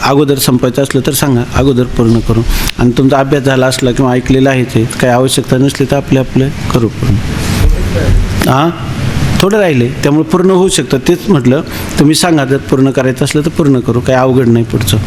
अगोदर संपायचं असलं तर सांगा, अगोदर पूर्ण करू. आणि तुमचा अभ्यास झाला असला किंवा ऐकलेला आहे ते काही आवश्यकता नसली तर आपलं करू पूर्ण. हां, थोडं राहिले त्यामुळे पूर्ण होऊ शकतं. तेच म्हटलं तुम्ही सांगा, जर पूर्ण करायचं असलं तर पूर्ण करू, काही अवघड नाही पुढचं.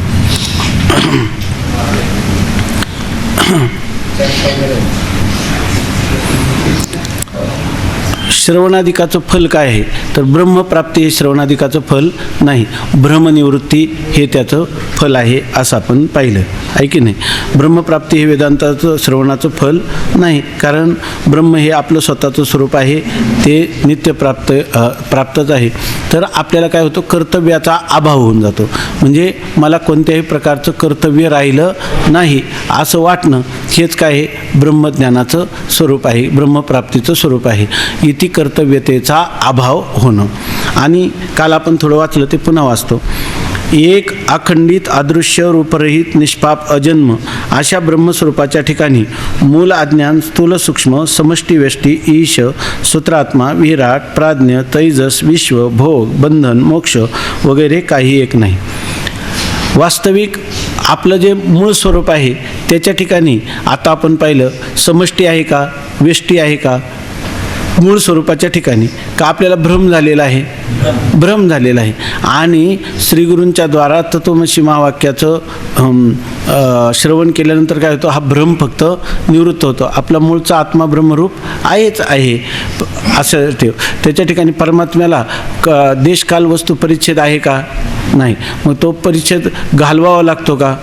श्रवणाधिकाचं फल काय आहे तर ब्रह्मप्राप्ती हे श्रवणाधिकाचं फल नाही, ब्रह्मनिवृत्ती हे त्याचं फल आहे असं आपण पाहिलं आहे की नाही. ब्रह्मप्राप्ती हे वेदांताचं श्रवणाचं फल नाही, कारण ब्रह्म हे आपलं स्वतःचं स्वरूप आहे, ते नित्य प्राप्तच आहे. तर आपल्याला काय होतं, कर्तव्याचा अभाव होऊन जातो. म्हणजे मला कोणत्याही प्रकारचं कर्तव्य राहिलं नाही असं वाटणं, हेच काय आहे, ब्रह्मज्ञानाचं स्वरूप आहे, ब्रह्मप्राप्तीचं स्वरूप आहे. इति कर्तव्यतेचा अभाव होणं. आणि काल आपण थोडं वाचलं ते पुन्हा वाचतो. एक अखंडित अदृश्य रूपरहित निष्पाप अजन्म अशा ब्रह्मस्वरूपाच्या ठिकाणी मूल अज्ञान, स्थूल सूक्ष्म, समष्टी व्यष्टी, ईश, सूत्रात्मा, विराट, प्राज्ञ, तैजस, विश्व, भोग, बंधन, मोक्ष वगैरे काही एक नाही. वास्तविक आपलं जे मूळ स्वरूप आहे त्याच्या ठिकाणी आता आपण पाहिलं, समष्टी आहे का, व्यष्टी आहे का, मूळ स्वरूपाच्या ठिकाणी का आपल्याला भ्रम झालेला आहे, भ्रम झालेला आहे. आणि श्रीगुरूंच्या द्वारा तत्वमसी महावाक्याचं श्रवण केल्यानंतर काय होतं, हा भ्रम फक्त निवृत्त होतो. आपला मूळचा आत्मा ब्रह्मरूप आहेच आहे असं ठेव. त्याच्या ठिकाणी परमात्म्याला देशकाल वस्तू परिच्छेद आहे का, नाही. मग तो परिच्छेद घालवावा लागतो का,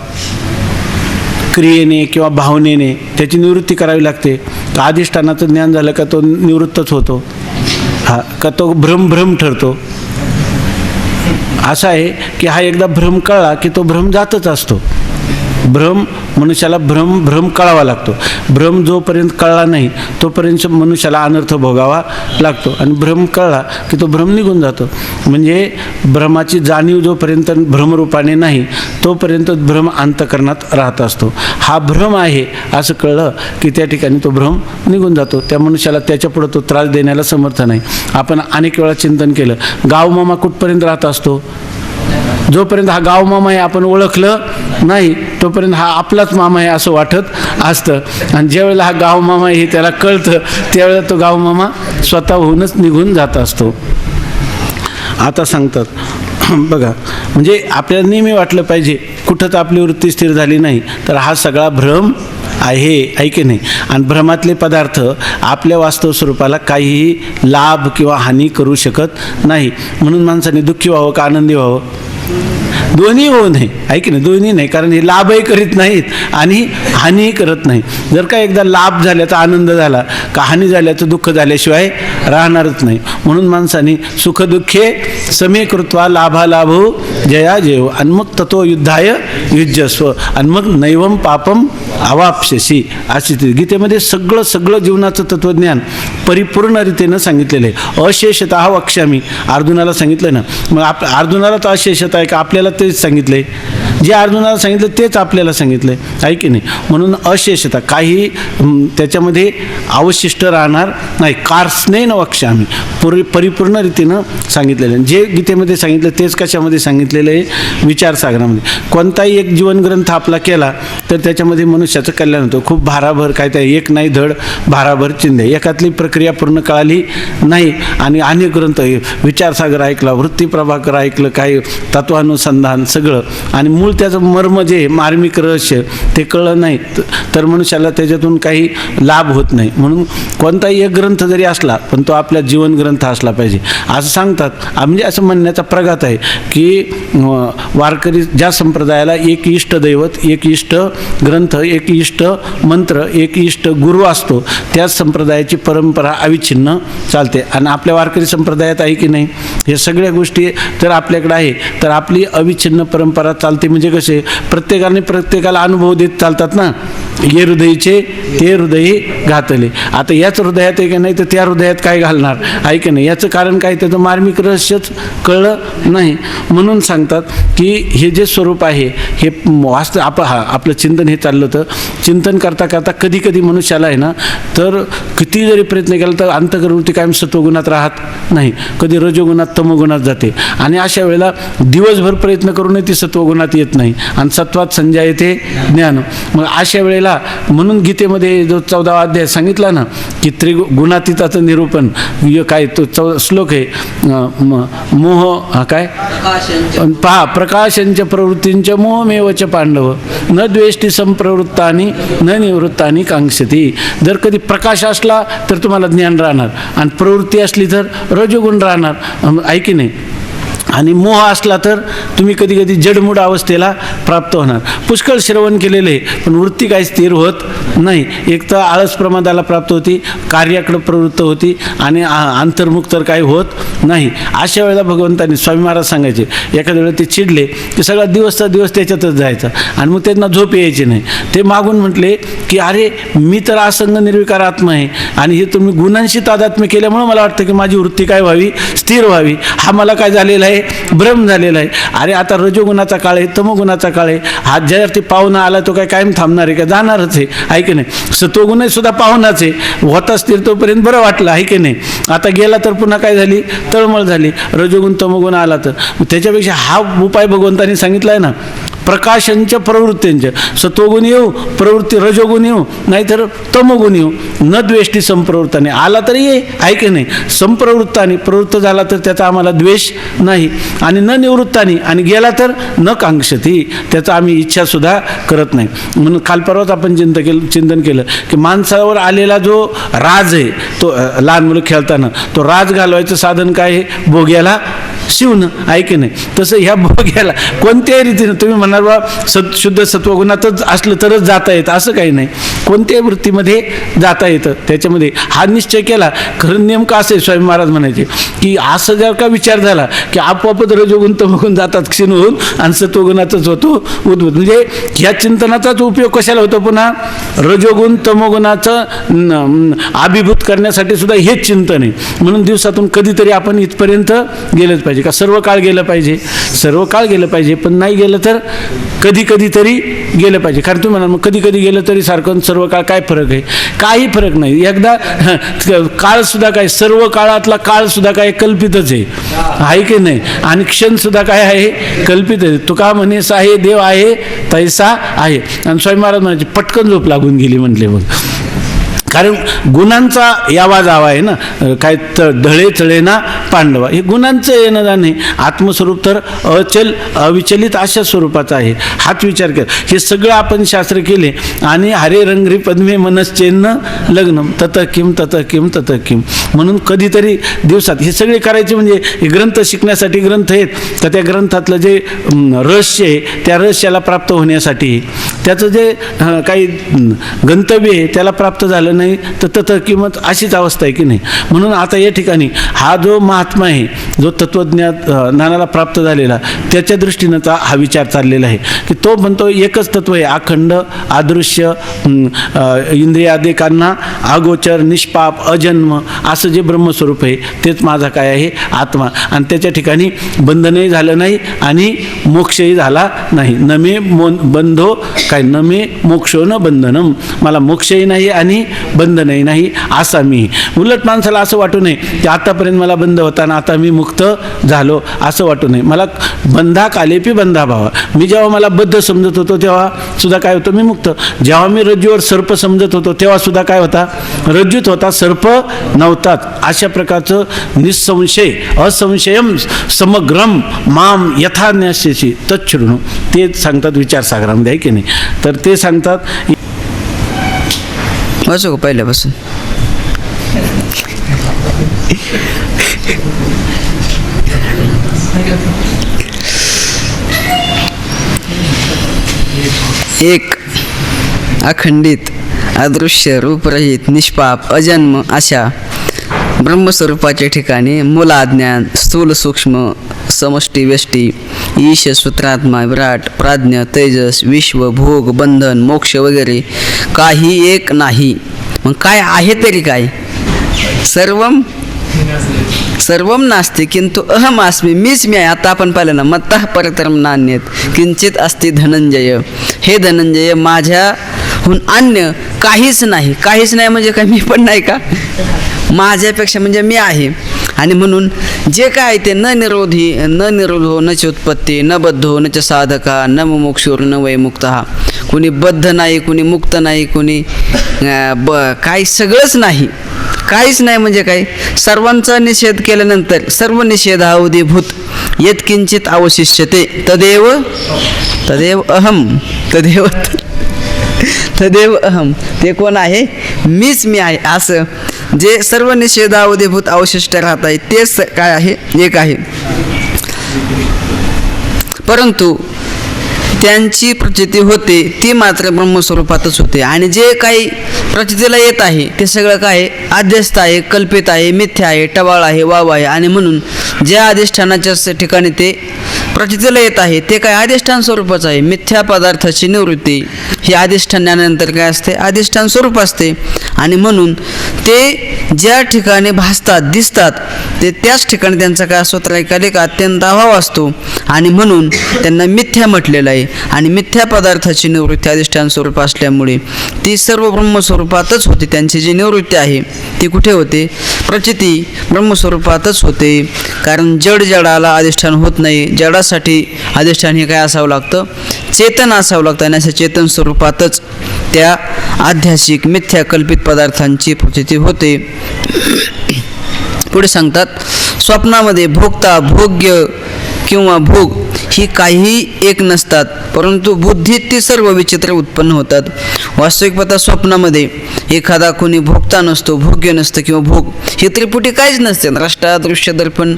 क्रियेने किंवा भावनेने त्याची निवृत्ती करावी लागते. अधिष्ठानाचं ज्ञान झालं का तो निवृत्तच होतो, हा का तो भ्रम ठरतो. असं आहे की हा एकदा भ्रम कळला की तो भ्रम जातच असतो. भ्रम मनुष्याला भ्रम कळावा लागतो. भ्रम जोपर्यंत कळला नाही तोपर्यंत मनुष्याला अनर्थ भोगावा लागतो, आणि भ्रम कळला की तो भ्रम निघून जातो. म्हणजे भ्रमाची जाणीव जोपर्यंत भ्रमरूपाने नाही तोपर्यंत भ्रम अंतःकरणात राहत असतो. हा भ्रम आहे असं कळलं की त्या ठिकाणी तो भ्रम निघून जातो. त्या मनुष्याला त्याच्यापुढं तो त्रास देण्याला समर्थ नाही. आपण अनेक वेळा चिंतन केलं, गावमामा कुठपर्यंत राहत असतो, जोपर्यंत हा गाव मामा आहे आपण ओळखलं नाही तोपर्यंत हा आपलाच मामा आहे असं वाटत असतं. आणि ज्यावेळेला हा गाव मामा हे त्याला कळतं त्यावेळेला तो गाव मामा स्वतःहूनच निघून जात असतो. आता सांगतात बघा, म्हणजे आपल्याला नेहमी वाटलं पाहिजे कुठंच आपली वृत्ती स्थिर झाली नाही तर हा सगळा भ्रम आहे की नाही. आणि भ्रमातले पदार्थ आपल्या वास्तव स्वरूपाला काहीही लाभ किंवा हानी करू शकत नाही. म्हणून माणसाने दुःखी व्हावं का आनंदी व्हावं, दोन्ही होऊ नये, आहे की नाही, दोन्ही नाही. कारण हे लाभही करीत नाहीत आणि हानीही करत नाही. जर का एकदा लाभ झाल्याचा आनंद झाला का हानी झाल्याचं दुःख झाल्याशिवाय राहणारच नाही. म्हणून माणसाने सुखदुःखे समे कृत्वा लाभालाभो जया जयो, आणि मग ततो युद्धाय युज्यस्व, आणि मग नैवम पापम अवाप्स्यसी अशी गीतेमध्ये सगळं जीवनाचं तत्वज्ञान परिपूर्ण रीतीनं सांगितलेलं आहे. अशेषतः वक्ष्यामी, अर्जुनाला सांगितलं ना. मग अर्जुनाला तर अशेषता आहे का, आपल्याला तेच सांगितलं आहे. जे अर्जुनाला सांगितलं तेच आपल्याला सांगितलं आहे की नाही. म्हणून अशेषता, काही त्याच्यामध्ये अवशिष्ट राहणार नाही. कार्सने न वक्ष्यामी, परिपूर्ण रीतीनं सांगितलेलं आहे. जे गीतेमध्ये सांगितलं तेच कशामध्ये सांगितलेलं आहे, विचारसागरामध्ये. कोणताही एक जीवनग्रंथ आपला केला तर त्याच्यामध्ये मनुष्याचं कल्याण होतं. खूप भाराभर काय त्या एक नाही धड भाराभर चिंधे, एकातली प्रक्रिया पूर्ण कळाली नाही. आणि अनेक ग्रंथ, विचारसागर ऐकला, वृत्तीप्रभाकर ऐकलं, काही तत्वानुसंधान सगळं, आणि मूळ त्याचं मर्म जे मार्मिक रहस्य ते कळलं नाही तर मनुष्याला त्याच्यातून काही लाभ होत नाही. म्हणून कोणताही एक ग्रंथ जरी असला पण तो आपल्या जीवन ग्रंथ असला पाहिजे असं सांगतात. म्हणजे असं म्हणण्याचा प्रघात आहे की वारकरी ज्या संप्रदायाला एक इष्ट दैवत, एक इष्ट ग्रंथ, एक इष्ट मंत्र, एक इष्ट गुरु असतो त्याच संप्रदायाची परंपरा अविच्छिन्न चालते. आणि आपल्या वारकरी संप्रदायात आहे की नाही, हे सगळ्या गोष्टी जर आपल्याकडे आहे तर आपली अविच्छिन्न परंपरा चालते. म्हणजे कसे प्रत्येकाने प्रत्येकाला अनुभव देत चालतात ना. ये हृदयीचे ते हृदयी घातले. आता याच हृदयात आहे की नाही तर त्या हृदयात काय घालणार आहे की नाही, याचं कारण काय, त्याचं मार्मिक रहस्यच कळलं नाही. म्हणून सांगतात की हे जे स्वरूप आहे हे वास्तव आपलं चिंतन हे चाललं होतं. चिंतन करता करता कधी कधी मनुष्याला आहे ना, तर किती जरी प्रयत्न केला तर अंतःकरणवृत्ती कायम सत्वगुणात राहत नाही, कधी रजोगुणात तमोगुणात जाते. आणि अशा वेळेला दिवसभर प्रयत्न करूनही ती सत्वगुणात येत नाही. आणि सत्वात संजय येते ज्ञान. मग अशा वेळेला म्हणून गीतेमध्ये जो 14वा अध्याय सांगितला ना की त्रिगुणातीताचं निरूपण, काय तो श्लोक आहे, मोह काय पहा, प्रकाशंच प्रवृत्तींच मोहमेवच पांडव न द्वेष्टी संप्रवृत्तानी न निवृत्तानी कांक्षती. जर कधी प्रकाश असला तर तुम्हाला ज्ञान राहणार, आणि प्रवृत्ती असली तर रजोगुण राहणार, आहे की नाही. आणि मोह असला तर तुम्ही कधी कधी जडमूड अवस्थेला प्राप्त होणार. पुष्कळ श्रवण केलेले पण वृत्ती काही स्थिर होत नाही. एक तर आळस प्रमादाला प्राप्त होती, कार्याकडे प्रवृत्त होती, आणि अंतर्मुख तर काही होत नाही. अशा वेळेला भगवंतांनी स्वामी महाराज सांगायचे, एखाद्या वेळेला ते चिडले की सगळा दिवसचा दिवस त्याच्यातच जायचा आणि मग त्यांना झोप यायची नाही. ते मागून म्हटले की अरे मी तर असंग निर्विकार आत्मा आहे, आणि हे तुम्ही गुणांशी तादात्म्य केल्यामुळे मला वाटतं की माझी वृत्ती काय व्हावी, स्थिर व्हावी. हा मला काय झालेला आहे, भ्रम झालेला आहे. अरे आता रजोगुणाचा काळ आहे, तमोगुणाचा काळ आहे. हा ज्यावरती पाहुणा आला तो काय कायम थांबणार आहे का, जाणारच आहे की नाही. सत्वगुण सुद्धा पाहुणाच आहे, होता स्थिर तोपर्यंत बरं वाटलं आहे की नाही. आता गेला तर पुन्हा काय झाली, तळमळ झाली. रजोगुण तमोगुण आला तर त्याच्यापेक्षा हा उपाय भगवंतांनी सांगितला आहे ना, प्रकाशंच प्रवृत्तींच, सत्वगुण येऊ, प्रवृत्ती रजोगुण येऊ, नाहीतर तमोगुण येऊ, न द्वेष्टी संप्रवृत्ताने. आला तरी ये, आहे की नाही. संप्रवृत्ताने प्रवृत्त झाला तर त्याचा आम्हाला द्वेष नाही, आणि न निवृत्ताने, आणि गेला तर न कांक्षती, त्याचा आम्ही इच्छासुद्धा करत नाही. म्हणून काल परवाच आपण चिंतन केलं की माणसावर आलेला जो राज आहे, तो लहान मुलं खेळताना तो राज घालवायचं साधन काय आहे, भोग्याला शिवणं, आहे की नाही. तसं ह्या भोग्याला कोणत्याही रीतीनं तुम्ही म्हणणार बा शुद्ध सत्वगुणातच असलं तरच जाता येतं, असं काही नाही. कोणत्याही वृत्तीमध्ये जाता येतं. त्याच्यामध्ये हा निश्चय केला. खरं नेमकं असं स्वामी महाराज म्हणायचे की असं जर का विचार झाला की आपोआपच रजोगुण तमोगुण जातात क्षीण होऊन, आणि सत्वगुणातच होतो उद्भूत. म्हणजे ह्या चिंतनाचाच उपयोग कशाला होतो, पुन्हा रजोगुण तमोगुणाचं अभिभूत करण्यासाठी सुद्धा हेच चिंतन आहे. म्हणून दिवसातून कधीतरी आपण इथपर्यंत गेलंच पाहिजे. का सर्व काळ गेलं पाहिजे, सर्व काळ गेलं पाहिजे, पण नाही गेलं तर कधी कधी तरी गेलं पाहिजे. कारण तुम्ही म्हणाल मग कधी कधी गेलं तरी सारखं सर्व काळ काय फरक आहे, काही फरक नाही. एकदा काळ सुद्धा काय, सर्व काळातला काळ सुद्धा काय कल्पितच आहे की नाही, आणि क्षण सुद्धा काय आहे, कल्पित आहे. तुका म्हणेस आहे देव आहे तैसा आहे. आणि स्वामी महाराज म्हणायचे पटकन झोप लागून गेली म्हटले. मग कारण गुणांचा यावा जावा आहे ना, काय ढळे चळे ना पांडवा, हे गुणांचं येणं जाणे. आत्मस्वरूप तर अचल अविचलित अशा स्वरूपाचा आहे. हाच विचार कर. हे सगळं आपण शास्त्र केले, आणि हरे रंगरी पद्मे मनश्चेन्न लग्नम तत किम तत किम तत किम. म्हणून कधीतरी दिवसात हे सगळे करायचे. म्हणजे हे ग्रंथ शिकण्यासाठी ग्रंथ आहेत, तर त्या ग्रंथातलं जे रहस्य आहे त्या रहस्याला प्राप्त होण्यासाठी, त्याचं जे काही गंतव्य आहे त्याला प्राप्त झालं नाही तर तत किंमत अशीच अवस्था आहे की नाही. म्हणून आता या ठिकाणी हा जो महात्मा आहे, जो तत्वज्ञानाला प्राप्त झालेला, त्याच्या दृष्टीनं हा विचार चाललेला आहे की तो म्हणतो एकच तत्व आहे, अखंड अदृश्य, इंद्रियादिकांना अगोचर, निष्पाप, अजन्म, असं जे ब्रह्मस्वरूप आहे तेच माझा काय आहे, आत्मा. आणि त्याच्या ठिकाणी बंधनही झालं नाही आणि मोक्षही झाला नाही. न मे बंधो काय, न मे मोक्षो न बंधनम, मला मोक्षही नाही आणि बंधनही नाही असा मी. उलट माणसाला असं वाटू नये की आतापर्यंत मला बंध होता ना आता मी मुक्त झालो, असं वाटू नये. मला बंधा कालेपी बंधा भावा. मी जेव्हा मला बद्ध समजत होतो तेव्हा सुद्धा काय होतं, मी मुक्त. जेव्हा मी रज्जूवर सर्प समजत होतो तेव्हा सुद्धा काय होता, रज्जूत होता, सर्प नव्हतात. अशा प्रकारचं निसंशय असंशयम समग्रम माम यथा न्यास्यसी तच्छृणु, ते सांगतात विचारसागरामध्ये, आहे की नाही. तर ते सांगतात वाचू का पहिल्यापासून. एक अखंडित अदृश्य रूपरहित निष्पाप अजन्म अशा ब्रह्मस्वरूपाच्या ठिकाणी मूलाज्ञान स्थूल सूक्ष्म समष्टी व्यष्टी ईश, सूत्रात्मा, विराट, प्राज्ञ, तेजस, विश्व, भोग, बंधन, मोक्ष वगैरे काही एक नाही. मग काय आहे तरी काय? सर्वम नास्ति किंतु अहम अस्मि, मीच मी आहे. आता आपण पाहिलं ना, मत्तः परतरम नान्यत किंचित अस्ति धनंजय. हे धनंजय, माझ्याहून अन्य काहीच नाही. काहीच नाही म्हणजे काय? मी पण नाही का? माझ्यापेक्षा म्हणजे मी आहे. आणि म्हणून जे काय ते न निरोधो न च उत्पत्ती न बद्धो न च साधका न मुमुक्षुर न वै मुक्तः. कोणी बद्ध नाही, कोणी मुक्त नाही, कोणी काही सगळंच नाही. काहीच नाही म्हणजे काय? सर्वांचा निषेध केल्यानंतर सर्व निषेधावधीभूत यत्किंचित अवशिष्यते तदेव अहम. तदेव अहम. ते कोण आहे? मीच मी आहे. असं जे सर्व निषेधावधीभूत अवशिष्ट राहत आहे तेच काय आहे? एक आहे. परंतु त्यांची प्रचिती होते ती मात्र ब्रह्मस्वरूपातच होते. आणि जे काही प्रचितीला येत आहे ते सगळं काय? अध्यस्त आहे, कल्पित आहे, मिथ्या आहे, टवाळ आहे, वाव आहे. आणि म्हणून ज्या अधिष्ठानाच्या ठिकाणी ते प्रचितीला येत आहे ते काय? अधिष्ठान स्वरूपच आहे. मिथ्या पदार्थाची निवृत्ती ही अधिष्ठानानंतर काय असते? अधिष्ठान स्वरूप असते. आणि म्हणून ते ज्या ठिकाणी भासतात, दिसतात, ते त्याच ठिकाणी त्यांचा काय असतो? त्रैकालिक अत्यंत अभाव असतो. आणि म्हणून त्यांना मिथ्या म्हटलेलं आहे. आणि मिथ्या पदार्थाची निवृत्ती अधिष्ठान स्वरूप असल्यामुळे ती सर्व ब्रह्मस्वरूपातच होते. त्यांची जी निवृत्ती आहे ती कुठे होते? प्रचिती ब्रह्मस्वरूपातच होते. कारण जडाला अधिष्ठान होत नाही. जडासाठी अधिष्ठान हे काय असावं लागतं? चेतन असावं लागतं. आणि अशा चेतन स्वरूपातच त्या आध्यासिक मिथ्या कल्पित पदार्थांची प्रचिती होते. पुढे सांगतात, स्वप्नामध्ये भोगता, भोग्य किंवा भोग ही काही एक नसतात, परंतु बुद्धीत ती सर्व विचित्र उत्पन्न होतात. वास्तविक पाहता स्वप्नामध्ये एखादा कोणी भोगता नसतो, भोग्य नसतं किंवा भोग ही त्रिपुटी काहीच नसते. द्रष्टा, दृश्य, दर्पण,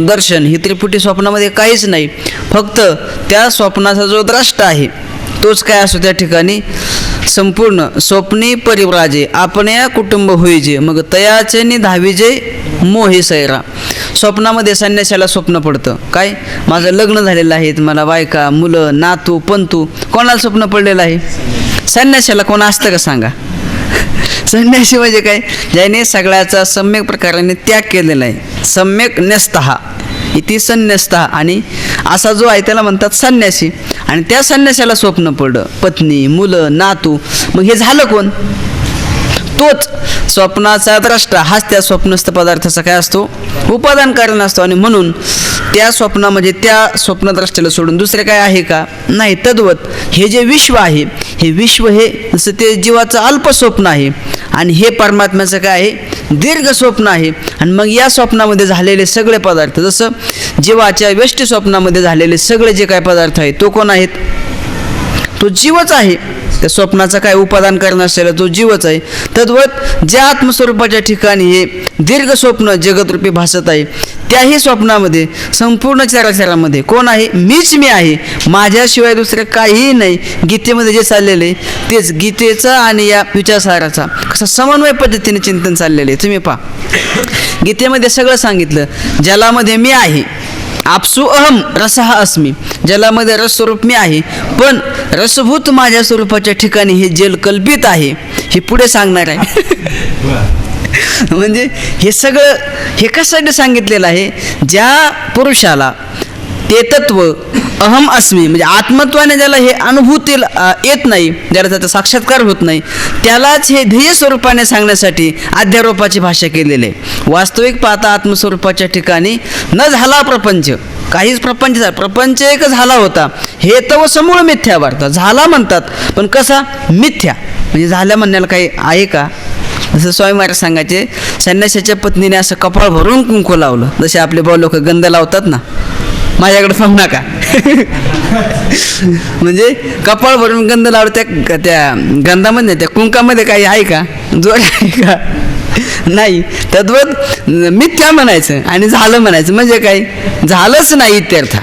दर्शन ही त्रिपुटी स्वप्नामध्ये काहीच नाही. फक्त त्या स्वप्नाचा जो द्रष्टा आहे तोच काय असतो त्या ठिकाणी? संपूर्ण स्वप्नी परिव्राजे आपण्या कुटुंब होईजे मग तयाचे धावीजे मोहे सैरा. स्वप्नामध्ये संन्याशाला स्वप्न पडतं काय? माझं लग्न झालेलं आहे, मला बायका, मुलं, नातू, पंतू. कोणाला स्वप्न पडलेलं आहे? संन्याशाला. कोण असतं का सांगा? संन्यासी म्हणजे काय? ज्याने सगळ्याचा सम्यक प्रकाराने त्याग केलेला आहे. सम्यक न्यस्तः इति संन्यस्तः. आणि असा जो आहे त्याला म्हणतात संन्यासी. आणि त्या संन्याशाला स्वप्न पडलं, पत्नी, मुलं, नातू. मग हे झालं कोण? तोच स्वप्नाचा द्रष्टा. हाच त्या स्वप्नस्थ पदार्थाचा काय असतो? उपादान कारण असतो. आणि म्हणून त्या स्वप्नामध्ये त्या स्वप्नद्रष्टाला सोडून दुसरे काय आहे का? नाही. तद्वत हे जे विश्व आहे, हे विश्व हे जसं ते जीवाचं अल्प स्वप्न आहे आणि हे परमात्म्याचं काय आहे? दीर्घ स्वप्न आहे. आणि मग या स्वप्नामध्ये झालेले सगळे पदार्थ, जसं जीवाच्या व्यष्टी स्वप्नामध्ये झालेले सगळे जे काय पदार्थ आहेत तो कोण आहेत? तो जीवच आहे. त्या स्वप्नाचा काय उपादान करणं असलेला तो जीवच आहे. तद्वत ज्या आत्मस्वरूपाच्या ठिकाणी हे दीर्घ स्वप्न जगतरूपी भासत आहे त्याही स्वप्नामध्ये संपूर्ण चराचरामध्ये कोण आहे? मीच मी आहे. माझ्याशिवाय दुसरं काहीही नाही. गीतेमध्ये जे चाललेलं आहे तेच गीतेचा आणि या विचारसाराचा कसं समन्वय पद्धतीने चिंतन चाललेलं आहे. तुम्ही पहा, गीतेमध्ये सगळं सांगितलं. जलामध्ये मी आहे, आपसू अहम रसहा अस्मी. जलामध्ये रसस्वरूप मी आहे, पण रसभूत माझ्या स्वरूपाच्या ठिकाणी हे जल कल्पित आहे हे पुढे सांगणार आहे. म्हणजे हे सगळं हे कशासाठी सांगितलेलं आहे? ज्या पुरुषाला ते तत्व अहम अस्मी म्हणजे आत्मत्वाने ज्याला हे अनुभूतीला येत नाही, ज्याला त्याचा साक्षात्कार होत नाही, त्यालाच हे ध्येय स्वरूपाने सांगण्यासाठी अध्यारोपाची भाषा केलेली आहे. वास्तविक पाहता आत्मस्वरूपाच्या ठिकाणी न झाला प्रपंच, काहीच प्रपंच एक झाला होता. हे तव समूळ मिथ्या वार्ता. झाला म्हणतात पण कसा? मिथ्या. म्हणजे झाल्या म्हणण्याला काही आहे का? जसं स्वामी महाराज सांगायचे, संन्यासाच्या पत्नीने असं कपाळ भरून कुंकू लावलं, जसे आपले भाऊ लोक गंध लावतात ना, माझ्याकडे पाहू नका. म्हणजे कपाळ भरून गंध लावलं, त्या गंधामध्ये त्या कुंकामध्ये काही आहे का? जोर आहे का? नाही. तद्वत मिथ्या म्हणायचं आणि झालं म्हणायचं म्हणजे काय? झालंच नाही इत्यर्थ.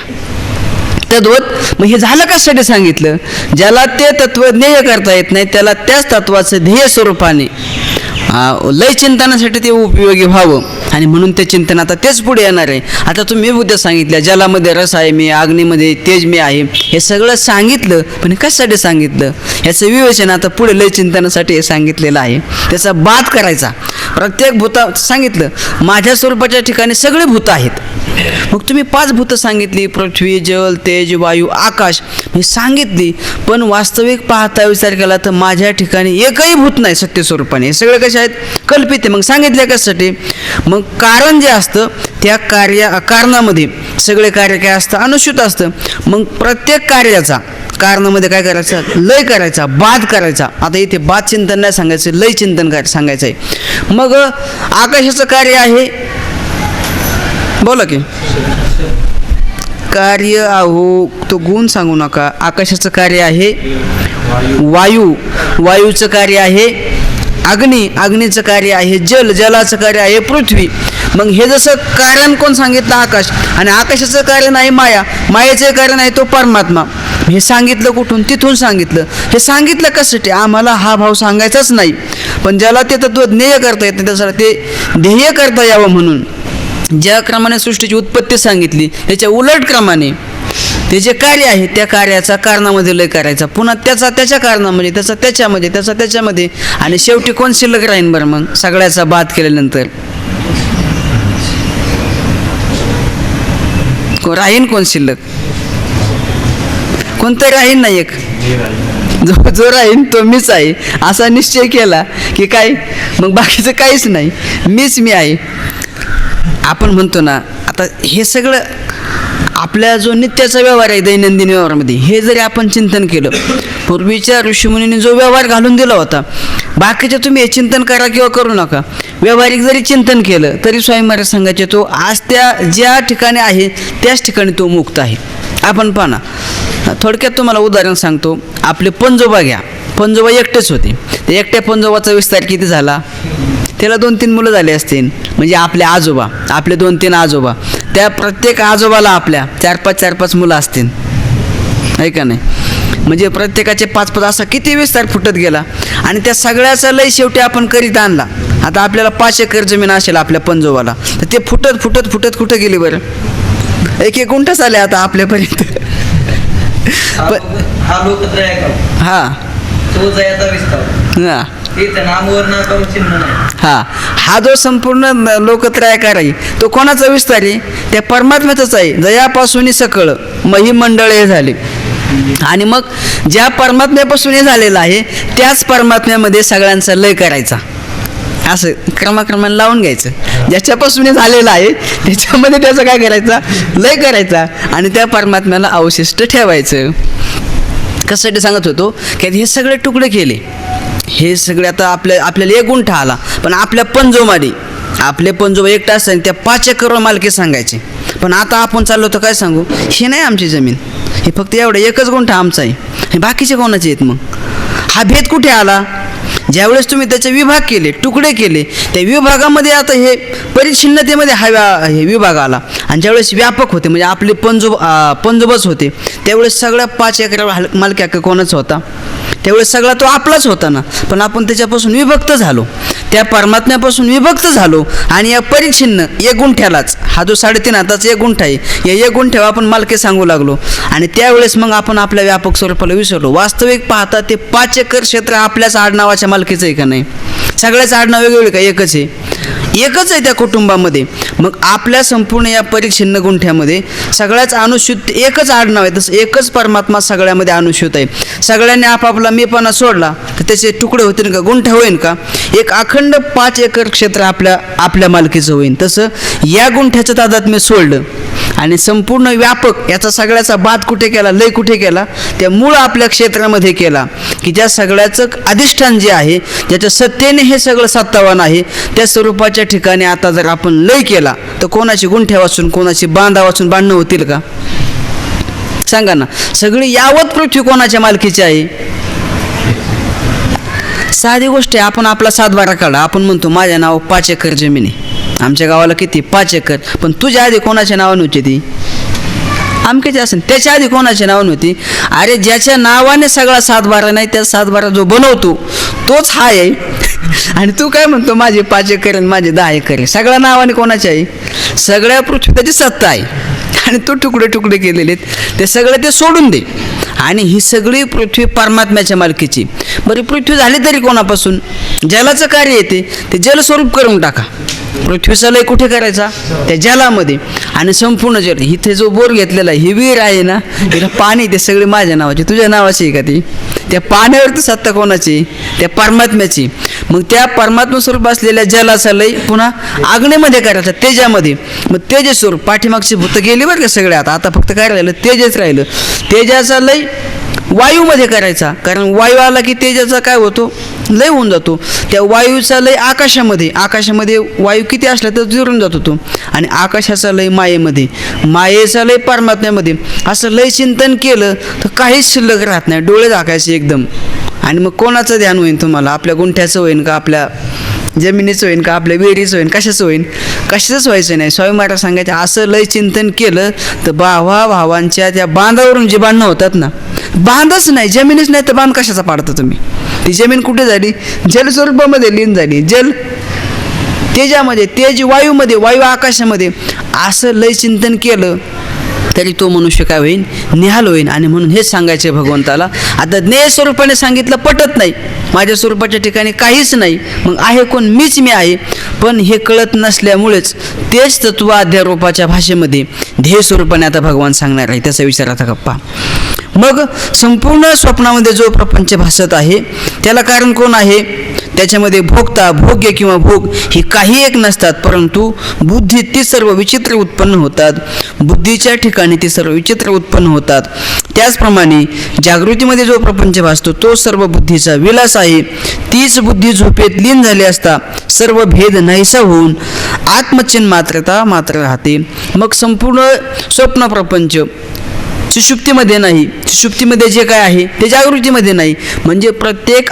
तद्वत मग हे झालं कशासाठी सांगितलं? ज्याला ते तत्व ज्ञेय करता येत नाही त्याला त्याच तत्वाचं ध्येय स्वरूपाने लय चिंतनासाठी ते उपयोगी व्हावं आणि म्हणून ते चिंतन आता तेच पुढे येणार आहे. आता तुम्ही बुद्ध्या सांगितल्या, जलामध्ये रस आहे मी, अग्नीमध्ये तेज मी आहे, हे सगळं सांगितलं, पण कशासाठी सांगितलं याचं विवेचन आता पुढे लय चिंतनासाठी हे सांगितलेलं आहे. त्याचा बात करायचा. प्रत्येक भूता सांगितलं माझ्या स्वरूपाच्या ठिकाणी सगळे भूत आहेत. मग तुम्ही 5 भूतं सांगितली, पृथ्वी, जल, तेज, वायू, आकाश मी सांगितली, पण वास्तविक पाहता विचार केला तर माझ्या ठिकाणी एकही भूत नाही सत्य स्वरूपाने. हे सगळे कसे आहेत? कल्पित आहे. मग सांगितले कशासाठी? मग कारण जे असतं त्या कारणामध्ये सगळे कार्य काय असतं? अनुसूत असतं. मग प्रत्येक कार्याचा कारणामध्ये काय करायचं? लय करायचा, बाद करायचा. आता इथे बाद चिंतन नाही सांगायचं, लय चिंतन सांगायचं आहे. मग आकाशाचं कार्य आहे, बोला की कार्य आहो, तो गुण सांगू नका. आकाशाचं कार्य आहे वायू, वायूचं कार्य आहे अग्नी, अग्नीचं कार्य आहे जल, जलाचं कार्य आहे पृथ्वी. मग हे जसं कारण कोण सांगितलं? आकाश. आणि आकाशाचं कारण आहे माया, मायेचं कारण आहे तो परमात्मा. हे सांगितलं कुठून? तिथून सांगितलं. हे सांगितलं कशासाठी? आम्हाला हा भाव सांगायचाच नाही, पण ज्याला ते तत्व ज्ञेय करता येत नाही त्यासाठी ते ध्येय करता यावं म्हणून ज्या क्रमाने सृष्टीची उत्पत्ती सांगितली त्याच्या उलट क्रमाने ते जे कार्य आहे त्या कार्याचा कारणामध्ये लय करायचा, पुन्हा त्याचा त्याच्या कारणामध्ये, त्याचा त्याच्यामध्ये, त्याचा त्याच्यामध्ये, आणि शेवटी कोण शिल्लक राहीन बरं? मग सगळ्याचा बाद केल्यानंतर राहीन कोण शिल्लक? कोणतं राहीन नाही. एक जो राहीन तो मीच आहे असा निश्चय केला की काय, मग बाकीचं काहीच नाही, मीच मी आहे. आपण म्हणतो ना, आता हे सगळं आपल्या जो नित्याचा व्यवहार आहे दैनंदिन व्यवहारामध्ये, हे जरी आपण चिंतन केलं, पूर्वीच्या ऋषीमुनींनी जो व्यवहार घालून दिला होता, बाकीचे तुम्ही हे चिंतन करा किंवा करू नका, व्यावहारिक जरी चिंतन केलं तरी स्वामी महाराज सांगायचे तो आज त्या ज्या ठिकाणी आहे त्याच ठिकाणी तो मुक्त आहे. आपण पहा ना, थोडक्यात तुम्हाला उदाहरण सांगतो. आपले पंजोबा घ्या. पंजोबा एकटेच होते. त्या एकट्या पंजोबाचा विस्तार किती झाला? त्याला 2-3 मुलं झाले असतील. म्हणजे आपले आजोबा, आपले 2-3 आजोबा, त्या प्रत्येक आजोबाला आपल्या 4-5 मुलं असतील, आहे का नाही? म्हणजे प्रत्येकाचे 5-5 असा किती विस्तार फुटत गेला. आणि त्या सगळ्याचा लय शेवटी आपण करीत आणला. आता आपल्याला 5 एकर जमीन असेल आपल्या पंजोबाला, तर ते फुटत फुटत फुटत कुठं गेली बरं? 1-1 गुंठच आले आता आपल्यापर्यंत. हा लोकत्रय हा तो जयाचा विस्तार हा ते नामवर ना करून चिन्ह नाही. हा जो संपूर्ण लोकत्रयाकार आहे तो कोणाचा विस्तार आहे? त्या परमात्म्याचाच आहे. जयापासून सकळ मही मंडळ हे झाले. आणि मग ज्या परमात्म्यापासून हे झालेलं आहे त्याच परमात्म्यामध्ये सगळ्यांचा लय करायचा. असं क्रमाक्रमाने लावून घ्यायचं. ज्याच्यापासून हे झालेलं आहे त्याच्यामध्ये त्याचा काय करायचा? लय करायचा आणि त्या परमात्म्याला अवशिष्ट ठेवायचं. कशासाठी सांगत होतो की हे सगळे तुकडे केले, हे सगळे आता आपल्याला 1 गुंठा आला, पण आपल्या पंजोमाडी आपले पंजोबा एकटा असताना त्या 5 एकरवर मालकी सांगायचे. पण आता आपण चाललो तर काय सांगू? हे नाही आमची जमीन, हे फक्त एवढं 1च गुंठा आमचा आहे, हे बाकीचे कोणाचे आहेत? मग हा भेद कुठे आला? ज्यावेळेस तुम्ही त्याचे विभाग केले, तुकडे केले, त्या विभागामध्ये आता हे परिच्छिन्नतेमध्ये हे विभाग आला. आणि ज्यावेळेस व्यापक होते म्हणजे आपले पंजोबच होते, त्यावेळेस सगळ्या 5 एकरावर मालकी हक्क कोणाचा होता? त्यावेळेस सगळा तो आपलाच होता ना. पण आपण त्याच्यापासून विभक्त झालो, त्या परमात्म्यापासून विभक्त झालो आणि या परिच्छिन्न 1 गुंठ्यालाच, हा जो 3.5 हाताचा 1 गुंठा आहे, या 1 गुंठ्यावर आपण मालकी सांगू लागलो. आणि त्यावेळेस मग आपण आपल्या व्यापक स्वरूपाला विसरलो. वास्तविक पाहता ते 5 एकर क्षेत्र आपल्याच आडनावाच्या मालकीचं आहे का नाही? सगळ्याच आडनाव वेगवेगळे का? एकच आहे, एकच आहे त्या कुटुंबामध्ये. मग आपल्या संपूर्ण या परिच्छिन्न गुंठ्यामध्ये सगळ्याच अनुसूत एकच आडनाव आहे, तसं एकच परमात्मा सगळ्यामध्ये अनुसूत आहे. सगळ्यांनी आपापला मीपणा सोडला तर त्याचे तुकडे होतील का? गुंठा होईल का? एक अखंड 5 एकर क्षेत्र आपल्या मालकीचं होईल. तसं या गुंठ्याचं तादात्म्य सोडलं आणि संपूर्ण व्यापक याचा सगळ्याचा बाद कुठे केला? लय कुठे केला? त्या मूळ आपल्या क्षेत्रामध्ये केला, की ज्या सगळ्याचं अधिष्ठान जे आहे, ज्याच्या सत्तेने हे सगळं सत्तावान आहे, त्या स्वरूपाच्या ठिकाणी आता जर आपण लय केला तर कोणाची गुंठ्या वाचून, कोणाची बांधा वाचून भांडणं होतील का? सांगा ना. सगळी यावत पृथ्वी कोणाच्या मालकीची आहे? साधी गोष्ट आहे. आपण आपला 7-12 काढा. आपण म्हणतो माझ्या नाव 5 एकर जमीन आहे, आमच्या गावाला किती? 5 एकर. पण तुझ्या आधी कोणाच्या नावाने होती ती? अमक्याचे असेल. त्याच्या आधी कोणाच्या नावाने होती? अरे ज्याच्या नावाने सगळा 7-12 नाही, त्या 7-12 जो बनवतो तोच हा आहे. आणि तू काय म्हणतो माझे 5 एकर आणि माझे 10 एकर आहे. सगळ्या नावाने कोणाचे आहे? सगळ्या पृथ्वी त्याची सत्ता आहे. आणि तो तुकडे तुकडे केलेले आहेत, ते सगळे ते सोडून दे. आणि ही सगळी पृथ्वी परमात्म्याच्या मालकीची. बरी पृथ्वी झाली तरी कोणापासून? जलाचं कार्य येते, ते जलस्वरूप करून टाका. पृथ्वीचा लय कुठे करायचा? त्या जलामध्ये. आणि संपूर्ण जल, इथे जो बोर घेतलेला आहे, ही विहीर आहे ना, तिला पाणी ते सगळे माझ्या नावाचे. तुझ्या नावाची आहे का ती? त्या पाण्यावरती सत्ता कोणाची? त्या परमात्म्याची. मग त्या परमात्मा स्वरूप असलेल्या जलाचा लय पुन्हा अग्नीमध्ये करायचा, तेजामध्ये. मग तेज स्वरूप, पाठीमागची भूत गेली बरं का सगळे, आता फक्त काय राहिलं? तेजच राहिलं. तेजाचा लय वायूमध्ये करायचा, कारण वायू आला की तेजाचा काय होतो? लय होऊन जातो. त्या वायूचा लय आकाशामध्ये, आकाशामध्ये वायू किती असला तर जिरून जातो तो. आणि आकाशाचा लय मायेमध्ये, मायेचा लय परमात्म्यामध्ये. असं लय चिंतन केलं तर काहीच शिल्लक राहत नाही, डोळे झाकायचे एकदम. आणि मग कोणाचं ध्यान होईल तुम्हाला? आपल्या गुंठ्याचं होईल का? आपल्या जमिनीचं होईन का? आपल्या विहिरीचं होईन? कशाचं होईन? कशाचंच व्हायचं नाही. स्वामी महाराज सांगायचे, असं लय चिंतन केलं तर भावांच्या त्या बांधावरून जी बांधणं होतात ना, बांधच नाही, जमिनीच नाही तर बांध कशाचा पाडता तुम्ही? ती जमीन कुठे झाली? जलस्वरूपामध्ये लीन झाली. जल तेजामध्ये, तेज वायूमध्ये, वायू आकाशामध्ये. असं लय चिंतन केलं तरी तो मनुष्य काय होईल? निहाल होईल. आणि म्हणून हेच सांगायचे भगवंताला. आता ज्ञेय स्वरूपाने सांगितलं पटत नाही, माझ्या स्वरूपाच्या ठिकाणी काहीच नाही, मग आहे कोण? मीच मी आहे. पण हे कळत नसल्यामुळेच तेच तत्व अध्यारोपाच्या भाषेमध्ये ध्येय स्वरूपाने आता भगवान सांगणार आहे. त्याचा विचार आता गप्पा. मग संपूर्ण स्वप्नामध्ये जो प्रपंच भासत आहे त्याला कारण कोण आहे? त्याच्यामध्ये भोगता, भोग्य किंवा भोग ही काही एक नसतात, परंतु बुद्धी ती सर्व विचित्र उत्पन्न होतात. बुद्धीच्या ठिकाणी ती सर्व विचित्र उत्पन्न होतात. त्याचप्रमाणे जागृतीमध्ये जो प्रपंच भासतो तो सर्व बुद्धीचा विलास आहे. तीच बुद्धी झोपेत लीन झाली असता सर्व भेद नाहीसा होऊन आत्मचिन्ह मात्र राहते. मग संपूर्ण स्वप्न प्रपंच सुषुप्तीमध्ये नाही, सुषुप्तीमध्ये जे काय आहे ते जागृतीमध्ये नाही. म्हणजे प्रत्येक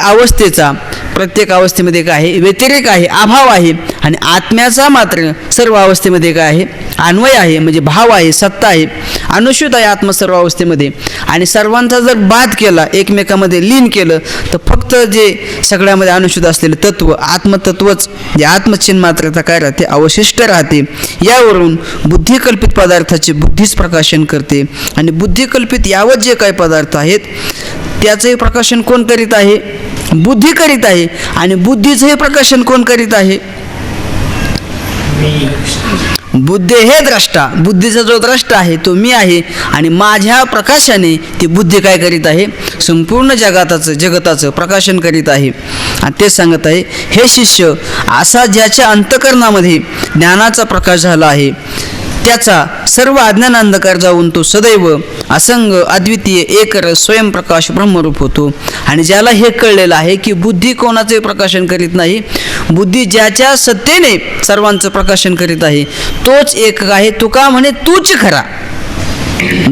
अवस्थेमध्ये काय आहे? व्यतिरेक आहे, अभाव आहे. आणि आत्म्याचा मात्र सर्व अवस्थेमध्ये काय आहे? अन्वय आहे, म्हणजे भाव आहे, सत्ता आहे, अनुसूत आहे आत्म सर्व अवस्थेमध्ये. आणि सर्वांचा जर बाध केला, एकमेकामध्ये लीन केलं, तर फक्त जे सगळ्यामध्ये अनुसूत असलेलं तत्व, आत्मतत्वच, जे आत्मचिन्ह मात्रता काय राहते? अवशिष्ट राहते. यावरून बुद्धिकल्पित पदार्थाचे बुद्धीच प्रकाशन करते. आणि बुद्धिकल्पित यावत जे काही पदार्थ आहेत त्याचंही प्रकाशन कोण करीत आहे? बुद्धी करीत आहे. आणि बुद्धीचंही प्रकाशन कोण करीत आहे? बुद्धी हे द्रष्टा, बुद्धीचा जो द्रष्टा आहे तो मी आहे. आणि माझ्या प्रकाशाने ती बुद्धी काय करीत आहे? संपूर्ण जगताचं प्रकाशन करीत आहे. आणि ते सांगत आहे, हे शिष्य, असा ज्याच्या अंतःकरणामध्ये ज्ञानाचा प्रकाश झाला आहे त्याचा सर्व अज्ञान अंधकार जाऊन तो सदैव असंग, अद्वितीय, एकरस, स्वयंप्रकाश ब्रह्मरूप होतो. आणि ज्याला हे कळलेलं आहे की बुद्धी कोणाचे प्रकाशन करीत नाही, बुद्धी ज्याच्या सत्तेने सर्वांचं प्रकाशन करीत आहे तोच एक आहे. तुका म्हणे तूच खरा.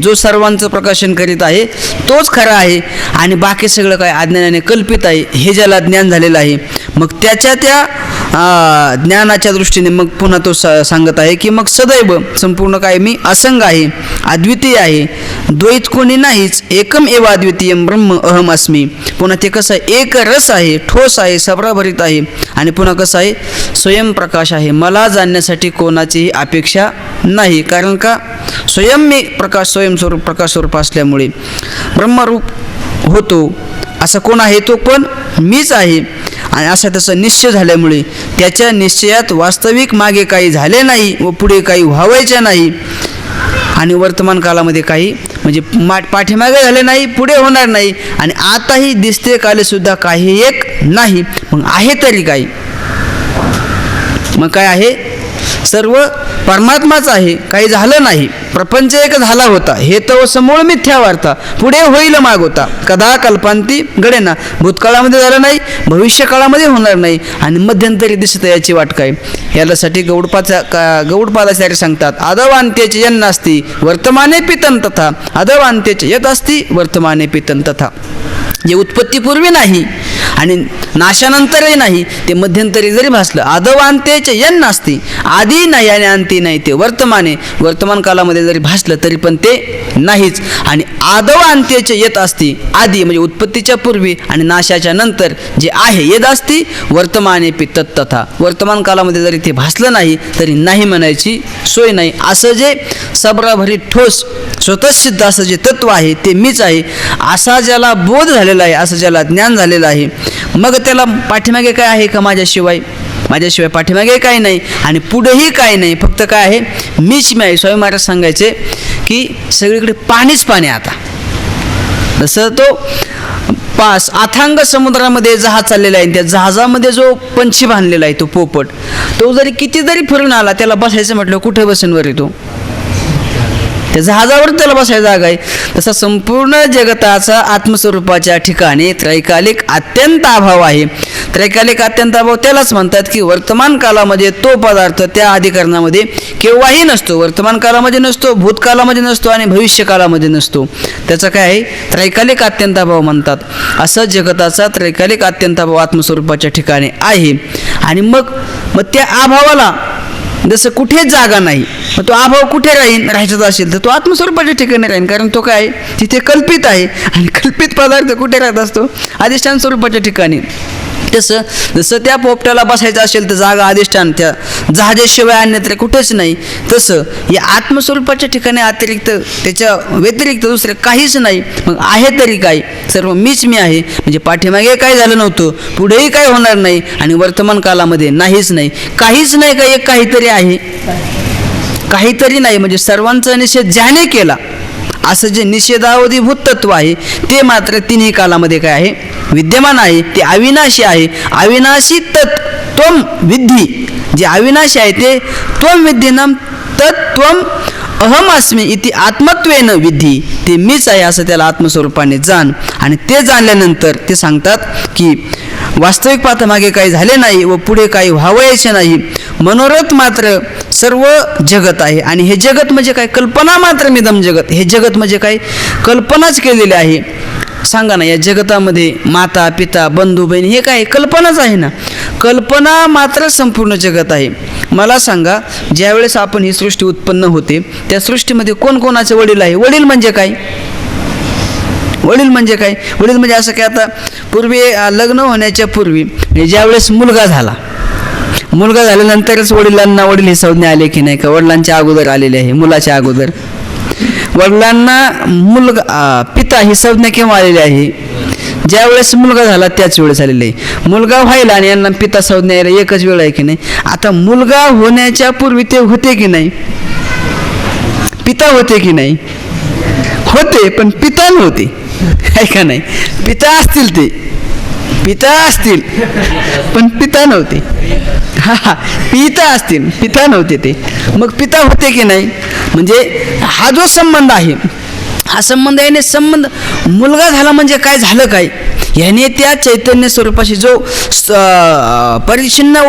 जो सर्वांचं प्रकाशन करीत आहे तोच खरा आहे. आणि बाकी सगळं काय अज्ञानाने कल्पित आहे, हे ज्याला ज्ञान झालेलं आहे. मग त्याच्या त्या ज्ञानाच्या दृष्टीने मग पुन्हा तो सांगत आहे की मग सदैव संपूर्ण काय? मी असंग आहे, अद्वितीय आहे, द्वैत कोणी नाहीच, एकम एव अद्वितीयम ब्रह्म अहम अस्मी. पुन्हा ते कसं आहे? एक रस आहे, ठोस आहे, सबराभरित आहे. आणि पुन्हा कसं आहे? स्वयंप्रकाश आहे. मला जाणण्यासाठी कोणाचीही अपेक्षा नाही. कारण का? स्वयं मी प्रकाश, स्वयंस्वरूप प्रकाश स्वरूप असल्यामुळे ब्रह्मरूप होतो. असं कोण आहे? तो पण मीच आहे. आणि असा त्याचा निश्चय झाल्यामुळे त्याच्या निश्चयात वास्तविक मागे काही झाले नाही व पुढे काही व्हावायचे नाही. आणि वर्तमान कालामध्ये काही म्हणजे पाठीमागे झाले नाही, पुढे होणार नाही. आणि आताही दिसते कालेसुद्धा काही एक नाही. मग आहे तरी काही? मग काय आहे? सर्व परमात्माच आहे, काही झालं नाही. प्रपंच एक झाला होता, हे तर समूळ मिथ्या वार्ता, पुढे होईल मागोता, कदा कल्पांती घडेना. भूतकाळामध्ये झालं नाही, भविष्य काळामध्ये होणार नाही. आणि मध्यंतरी दिसत याची वाट काय? यासाठी गौडपादाचार्य सांगतात, अदवांत्यचे यन्न असती वर्तमाने पितन तथा, अदवांत्यचे यत असती वर्तमाने पितन तथा. जे उत्पत्तीपूर्वी नाही आणि नाशानंतरही नाही, ते मध्यंतरी जरी भासलं. आदव अंत्यचे यन नास्ती, आधी नाही आणि अंती नाही, ते वर्तमाने वर्तमान कालामध्ये जरी भासलं तरी पण ते नाहीच. आणि आदव अंत्यचे येत असती, आधी म्हणजे उत्पत्तीच्या पूर्वी आणि नाशाच्या नंतर जे आहे येत असती, वर्तमाने पी तत्तथा, वर्तमान कालामध्ये जरी ते भासलं नाही तरी नाही म्हणायची सोय नाही. असं जे सबराभरी ठोस स्वतःसिद्ध असं जे तत्व आहे ते मीच आहे, असा ज्याला बोध झालेला आहे, असं ज्याला ज्ञान झालेलं आहे, मग त्याला पाठीमागे काय आहे का माझ्याशिवाय पाठीमागे काही नाही आणि पुढेही काही नाही, फक्त काय आहे, मीच मी आहे. स्वामी महाराज सांगायचे की सगळीकडे पाणीच पाणी. आता जसं तो अथांग समुद्रामध्ये जहाज चाललेला आहे, त्या जहाजामध्ये जो पंछी बांधलेला आहे, तो पोपट, तो जरी किती जरी फिरून आला, त्याला बसायचं म्हटलं कुठे बसेन वर येतो, त्या जहाजावर त्याला बसायची जागा आहे. तसा संपूर्ण जगताचा आत्मस्वरूपाच्या ठिकाणी त्रैकालिक अत्यंत अभाव आहे. त्रैकालिक अत्यंत अभाव त्यालाच म्हणतात की वर्तमान कालामध्ये तो पदार्थ त्या अधिकरणामध्ये केव्हाही नसतो, वर्तमान कालामध्ये नसतो, भूतकालामध्ये नसतो आणि भविष्यकालामध्ये नसतो. त्याचं काय आहे, त्रैकालिक अत्यंत अभाव म्हणतात. असं जगताचा त्रैकालिक अत्यंत अभाव आत्मस्वरूपाच्या ठिकाणी आहे. आणि मग त्या अभावाला जसं कुठेच जागा नाही, मग तो अभाव कुठे राहायचा असेल तर तो आत्मस्वरूपाच्या ठिकाणी राहील, कारण तो काय तिथे कल्पित आहे. आणि कल्पित पदार्थ कुठे राहत असतो, अधिष्ठान स्वरूपाच्या ठिकाणी. तसं जसं त्या पोपट्याला बसायचं असेल तर जागा अधिष्ठान त्या जहाजाशिवाय अन्यत्र कुठेच नाही, तसं या आत्मस्वरूपाच्या ठिकाणी अतिरिक्त त्याच्या व्यतिरिक्त दुसरं काहीच नाही. मग आहे तरी काय, सर्व मीच मी आहे. म्हणजे पाठीमागे काय झालं नव्हतं, पुढेही काय होणार नाही आणि वर्तमान कालामध्ये नाहीच नाही. काहीच नाही का, एक काहीतरी आहे, काहीतरी नाही. म्हणजे सर्वांचा निषेध ज्याने केला असं जे निषेधावधीभूत तत्व आहे ते मात्र तिन्ही कालामध्ये काय आहे, विद्यमान आहे. ते अविनाशी आहे. अविनाशी त्वम विद्धी, जे अविनाशी आहे ते त्वम विद्धीनाम तत्त्वम अहम अस्मी इति आत्मत्वेन विद्धी, ते मीच आहे असं त्याला आत्मस्वरूपाने जाण. आणि ते जाणल्यानंतर ते सांगतात की वास्तविक पाठीमागे काही झाले नाही व पुढे काही व्हावयाचे नाही, मनोरथ मात्र सर्व जगत आहे. आणि हे जगत म्हणजे काय, कल्पना मात्र मिदम जगत, हे जगत म्हणजे काय, कल्पनाच केलेली आहे. सांगा ना, या जगतामध्ये माता पिता बंधू बहीण हे काय, कल्पनाच आहे ना, कल्पना मात्र संपूर्ण जगत आहे. मला सांगा, ज्यावेळेस आपण ही सृष्टी उत्पन्न होते त्या सृष्टीमध्ये कोण कोणाचे वडील आहे? वडील म्हणजे काय, वडील म्हणजे काय, वडील म्हणजे असं काय, आता पूर्वी लग्न होण्याच्या पूर्वी ज्यावेळेस मुलगा झाल्यानंतरच वडिलांना वडील ही संज्ञा आले की नाही का, वडिलांच्या अगोदर आलेले आहे, मुलाच्या अगोदर. वडिलांना पिता ही संज्ञा केव्हा आलेली आहे, ज्यावेळेस मुलगा झाला त्याच वेळेस आलेले आहे. मुलगा व्हायला आणि यांना पिता संज्ञा यायला एकच वेळ आहे की नाही. आता मुलगा होण्याच्या पूर्वी ते होते की नाही, पिता होते की नाही, होते, पण पिता नव्हते, आहे का नाही. पिता असतील पण पिता नव्हते. पिता असतील, पिता नव्हते ते, मग पिता होते की नाही. म्हणजे हा जो संबंध आहे, हा संबंध याने संबंध मुलगा झाला म्हणजे काय झालं, काय याने त्या चैतन्य स्वरूपाशी जो परिच्छिन्न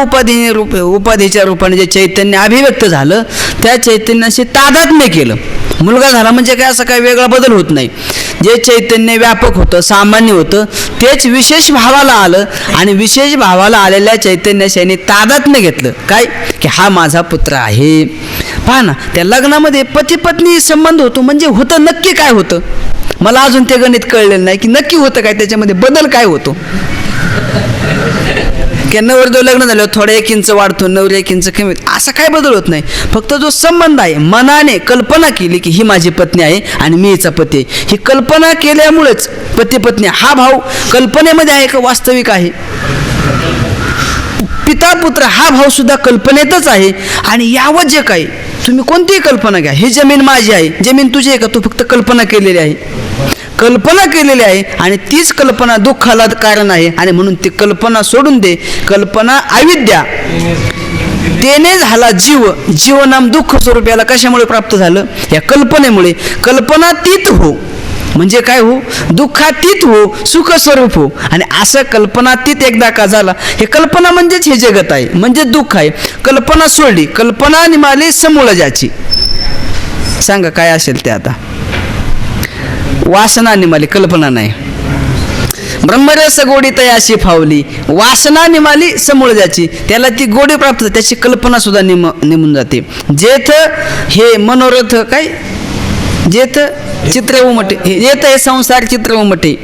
उपाधीच्या रूपाने जे चैतन्य अभिव्यक्त झालं त्या चैतन्याशी तादात्म्य केलं. मुलगा झाला म्हणजे काय, असा काय वेगळा बदल होत नाही. जे चैतन्य व्यापक होतं, सामान्य होतं, तेच विशेष भावाला आलं आणि विशेष भावाला आलेल्या चैतन्याशी याने तादात्म्य घेतलं. काय की हा माझा पुत्र आहे. पहा ना, त्या लग्नामध्ये पती पत्नी संबंध होतो, म्हणजे होतं नक्की काय होतं, मला अजून ते गणित कळलेलं नाही की नक्की होतं काय, त्याच्यामध्ये बदल काय होतो. की नवरदेव लग्न झालं थोडं 1 इंच वाढतो, नवरी 1 इंच कमी, असा काय बदल होत नाही. फक्त जो संबंध आहे, मनाने कल्पना केली की ही माझी पत्नी आहे आणि मी हिचा पती आहे, ही कल्पना केल्यामुळेच पती पत्नी हा भाव कल्पनेमध्ये आहे का वास्तविक आहे. पिता पुत्र हा भाव सुद्धा कल्पनेतच आहे. आणि यावं जे काही तुम्ही कोणतीही कल्पना घ्या, ही जमीन माझी आहे, जमीन तुझी आहे का, तू फक्त कल्पना केलेली आहे, कल्पना केलेली आहे. आणि तीच कल्पना दुःखाला कारण आहे. आणि म्हणून ती कल्पना सोडून दे, कल्पना अविद्या, तेने झाला जीव नाम दुःख स्वरूप. याला कशामुळे प्राप्त झालं, या कल्पनेमुळे. कल्पनातीत हो म्हणजे काय हो, दुःखातीत हो, सुख स्वरूप हो. आणि असं कल्पनातीत एकदा का झाला, हे कल्पना म्हणजेच हे जगत आहे, म्हणजे दुःख आहे. कल्पना सोडली, कल्पना निमाली समूळ ज्याची. सांगा काय असेल ते. आता वासना निमाली, कल्पना नाही. ब्रह्मरस गोडी तयाशी फावली, वासना निमाली समूळ ज्याची, त्याला ती गोडी प्राप्त होते, त्याची कल्पना सुद्धा निमून जाते. जेथ हे मनोरथ काय, जेथ चित्र उमटे, येत हे संसार चित्र उमटे,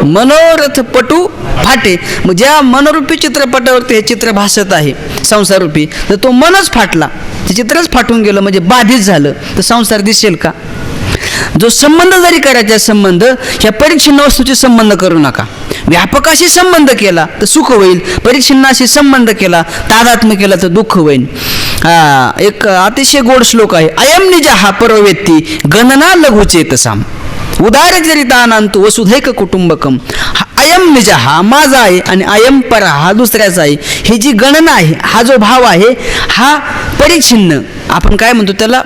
मनोरथ पटू फाटे. मग ज्या मनोरूपी चित्रपटावरती हे चित्र भासत आहे संसाररूपी, तर तो मनच फाटला, ते चित्रच फाटून गेलं, म्हणजे बाधित झालं, तर संसार दिसेल का? जो संबंध जरी करायचा संबंध ह्या परिच्छिन्न वस्तूचे संबंध करू नका. व्यापकाशी संबंध केला तर सुख होईल, परिच्छिन्नाशी संबंध केला, तादात्म्य केला तर दुःख होईल. एक अतिशय गोड श्लोक आहे, अयम निज हा परवेत्ती गणना लघुचेतसाम, उदार चरितानांतु वसुधैक कुटुंबकम. अयम निज हा माझा आहे आणि अयम पर हा दुसऱ्याचा आहे. ही जी गणना आहे, हा जो भाव आहे, हा परिच्छिन्न, आपण काय म्हणतो त्याला,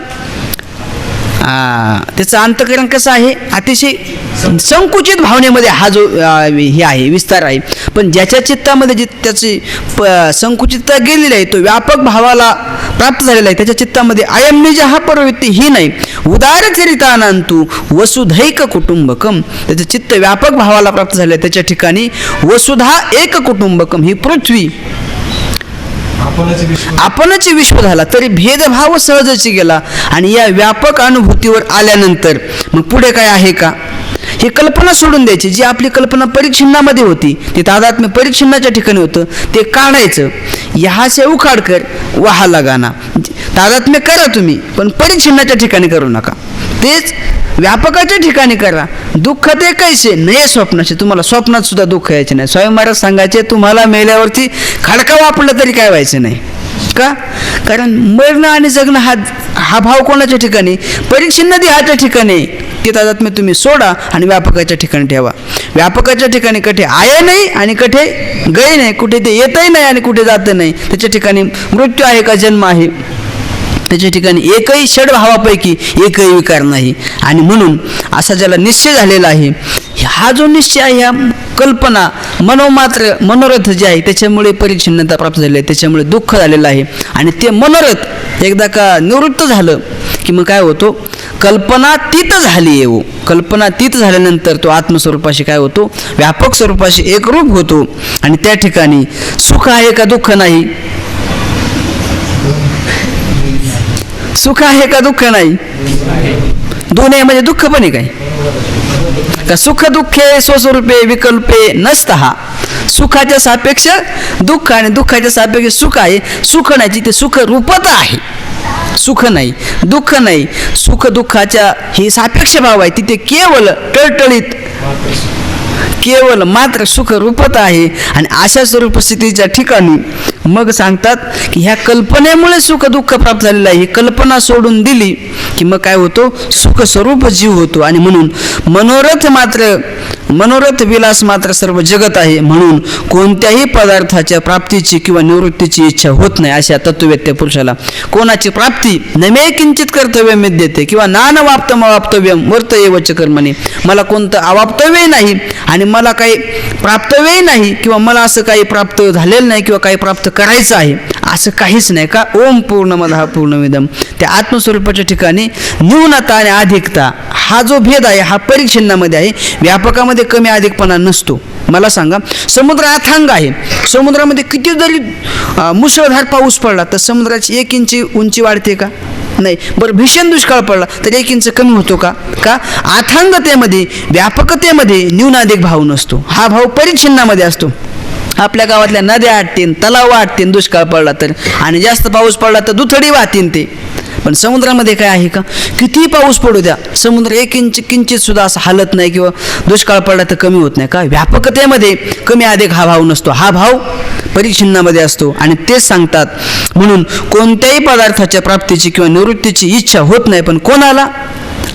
त्याचं अंतकरण कसं आहे, अतिशय संकुचित भावनेमध्ये हा जो हे आहे विस्तार आहे. पण ज्याच्या चित्तामध्ये जी त्याची संकुचितता गेलेली आहे, तो व्यापक भावाला प्राप्त झालेला आहे, त्याच्या चित्तामध्ये अयम निज हा परवृत्ती ही नाही, उदार चरितानांतु वसुधैक कुटुंबकम, त्याचं चित्त व्यापक भावाला प्राप्त झालं आहे, त्याच्या ठिकाणी वसुधा एक कुटुंबकम, ही पृथ्वी आपणच विश्व झाला, तरी भेदभाव सहजच गेला. आणि या व्यापक अनुभूतीवर आल्यानंतर मग पुढे काय आहे का, ही कल्पना सोडून द्यायची. जी आपली कल्पना परिच्छिन्नामध्ये होती, ते तादात्म्य परिच्छिन्नाच्या ठिकाणी होतं, ते काढायचं. यहाँ से उखाड कर वहा लगाना, तादात्म्य करा तुम्ही, पण परिच्छिन्नाच्या ठिकाणी करू नका, तेच व्यापकाच्या ठिकाणी करा. दुःख ते कैसे नाही स्वप्नाचे, तुम्हाला स्वप्नात सुद्धा दुःख यायचे नाही. स्वामी महाराज सांगायचे, तुम्हाला मेल्यावरती खडका वापरला तरी काय व्हायचं नाही. का? कारण मरणं आणि जगणं हा भाव कोणाच्या ठिकाणी, परिच्छिन्न देहाच्या ठिकाणी. ते तादात्म्य तुम्ही सोडा आणि व्यापकाच्या ठिकाणी ठेवा. व्यापकाच्या ठिकाणी कठे आय नाही आणि कठे गय नाही, कुठे ते येतही नाही आणि कुठे जात नाही. त्याच्या ठिकाणी मृत्यू आहे का जन्म आहे, त्याच्या ठिकाणी एकही षडभावापैकी एकही विकार नाही. आणि म्हणून असा ज्याला निश्चय झालेला आहे, हा जो निश्चय आहे, ह्या कल्पना मनोमात्र मनोरथ जे आहे, त्याच्यामुळे परिच्छिन्नता प्राप्त झाली आहे, त्याच्यामुळे दुःख झालेलं आहे. आणि ते मनोरथ एकदा का निवृत्त झालं की मग काय होतो, कल्पनातीत झाली येऊ. कल्पनातीत झाल्यानंतर तो आत्मस्वरूपाशी काय होतो, व्यापक स्वरूपाशी एकरूप होतो. आणि त्या ठिकाणी सुख आहे का दुःख नाही, सुख आहे का दुःख नाही, दोन्ही म्हणजे दुःख पण आहे काय का, सुख दुःखे स्वस्वरूपे विकल्पे नसता. सुखाच्या सापेक्ष दुःख आणि दुःखाच्या सापेक्ष सुख आहे. सुख नाही, तिथे सुख रूपता आहे, सुख नाही दुःख नाही. सुख दुःखाच्या ही सापेक्ष भाव आहे, तिथे केवळ टळटळीत केवळ मात्र सुख रूपता आहे. आणि अशा स्वरूप स्थितीच्या ठिकाणी मग सांगतात की ह्या कल्पनेमुळे सुख दुःख प्राप्त झालेलं आहे. ही कल्पना सोडून दिली की मग काय होतो, सुख स्वरूप जीव होतो. आणि म्हणून मनोरथ विलास मात्र सर्व जगत आहे. म्हणून कोणत्याही पदार्थाच्या प्राप्तीची किंवा निवृत्तीची इच्छा होत नाही. अशा तत्ववेत्या पुरुषाला कोणाची प्राप्ती नमे किंचित कर्तव्य मिद्यते किंवा नानवाप्तम अवाप्तव्यम वर्त एवच कर्मणे, मला कोणतं अवाप्तव्यही नाही आणि मला काही प्राप्तव्यही नाही किंवा मला असं काही प्राप्त झालेलं नाही किंवा काही प्राप्त करायचं आहे असं काहीच नाही. का ओम पूर्णमदः पूर्णमिदम. त्या आत्मस्वरूपाच्या ठिकाणी न्यूनता आणि अधिकता हा जो भेद आहे हा परिच्छिन्नामध्ये आहे, व्यापकामध्ये कमी अधिकपणा नसतो. मला सांगा, समुद्र अथांग आहे, समुद्रामध्ये किती जरी मुसळधार पाऊस पडला तर समुद्राची 1 इंच उंची वाढते का? नाही. बरं, भीषण दुष्काळ पडला तर 1 इंच कमी होतो का? का अथांगतेमध्ये व्यापकतेमध्ये न्यूनाधिक भाव नसतो, हा भाव परिच्छिन्नामध्ये असतो. आपल्या गावातल्या नद्या आटतील, तलाव आटतील दुष्काळ पडला तर, आणि जास्त पाऊस पडला तर दुथडी वाहतील ते. पण समुद्रामध्ये काय आहे का, कितीही पाऊस पडू द्या, समुद्र 1 इंच किंचित सुद्धा असं हालत नाही किंवा दुष्काळ पडला तर कमी होत नाही. का? व्यापकतेमध्ये कमी अधिक हा भाव नसतो, हा भाव परिच्छिन्नामध्ये असतो. आणि तेच सांगतात, म्हणून कोणत्याही पदार्थाच्या प्राप्तीची किंवा निवृत्तीची इच्छा होत नाही. पण कोणाला?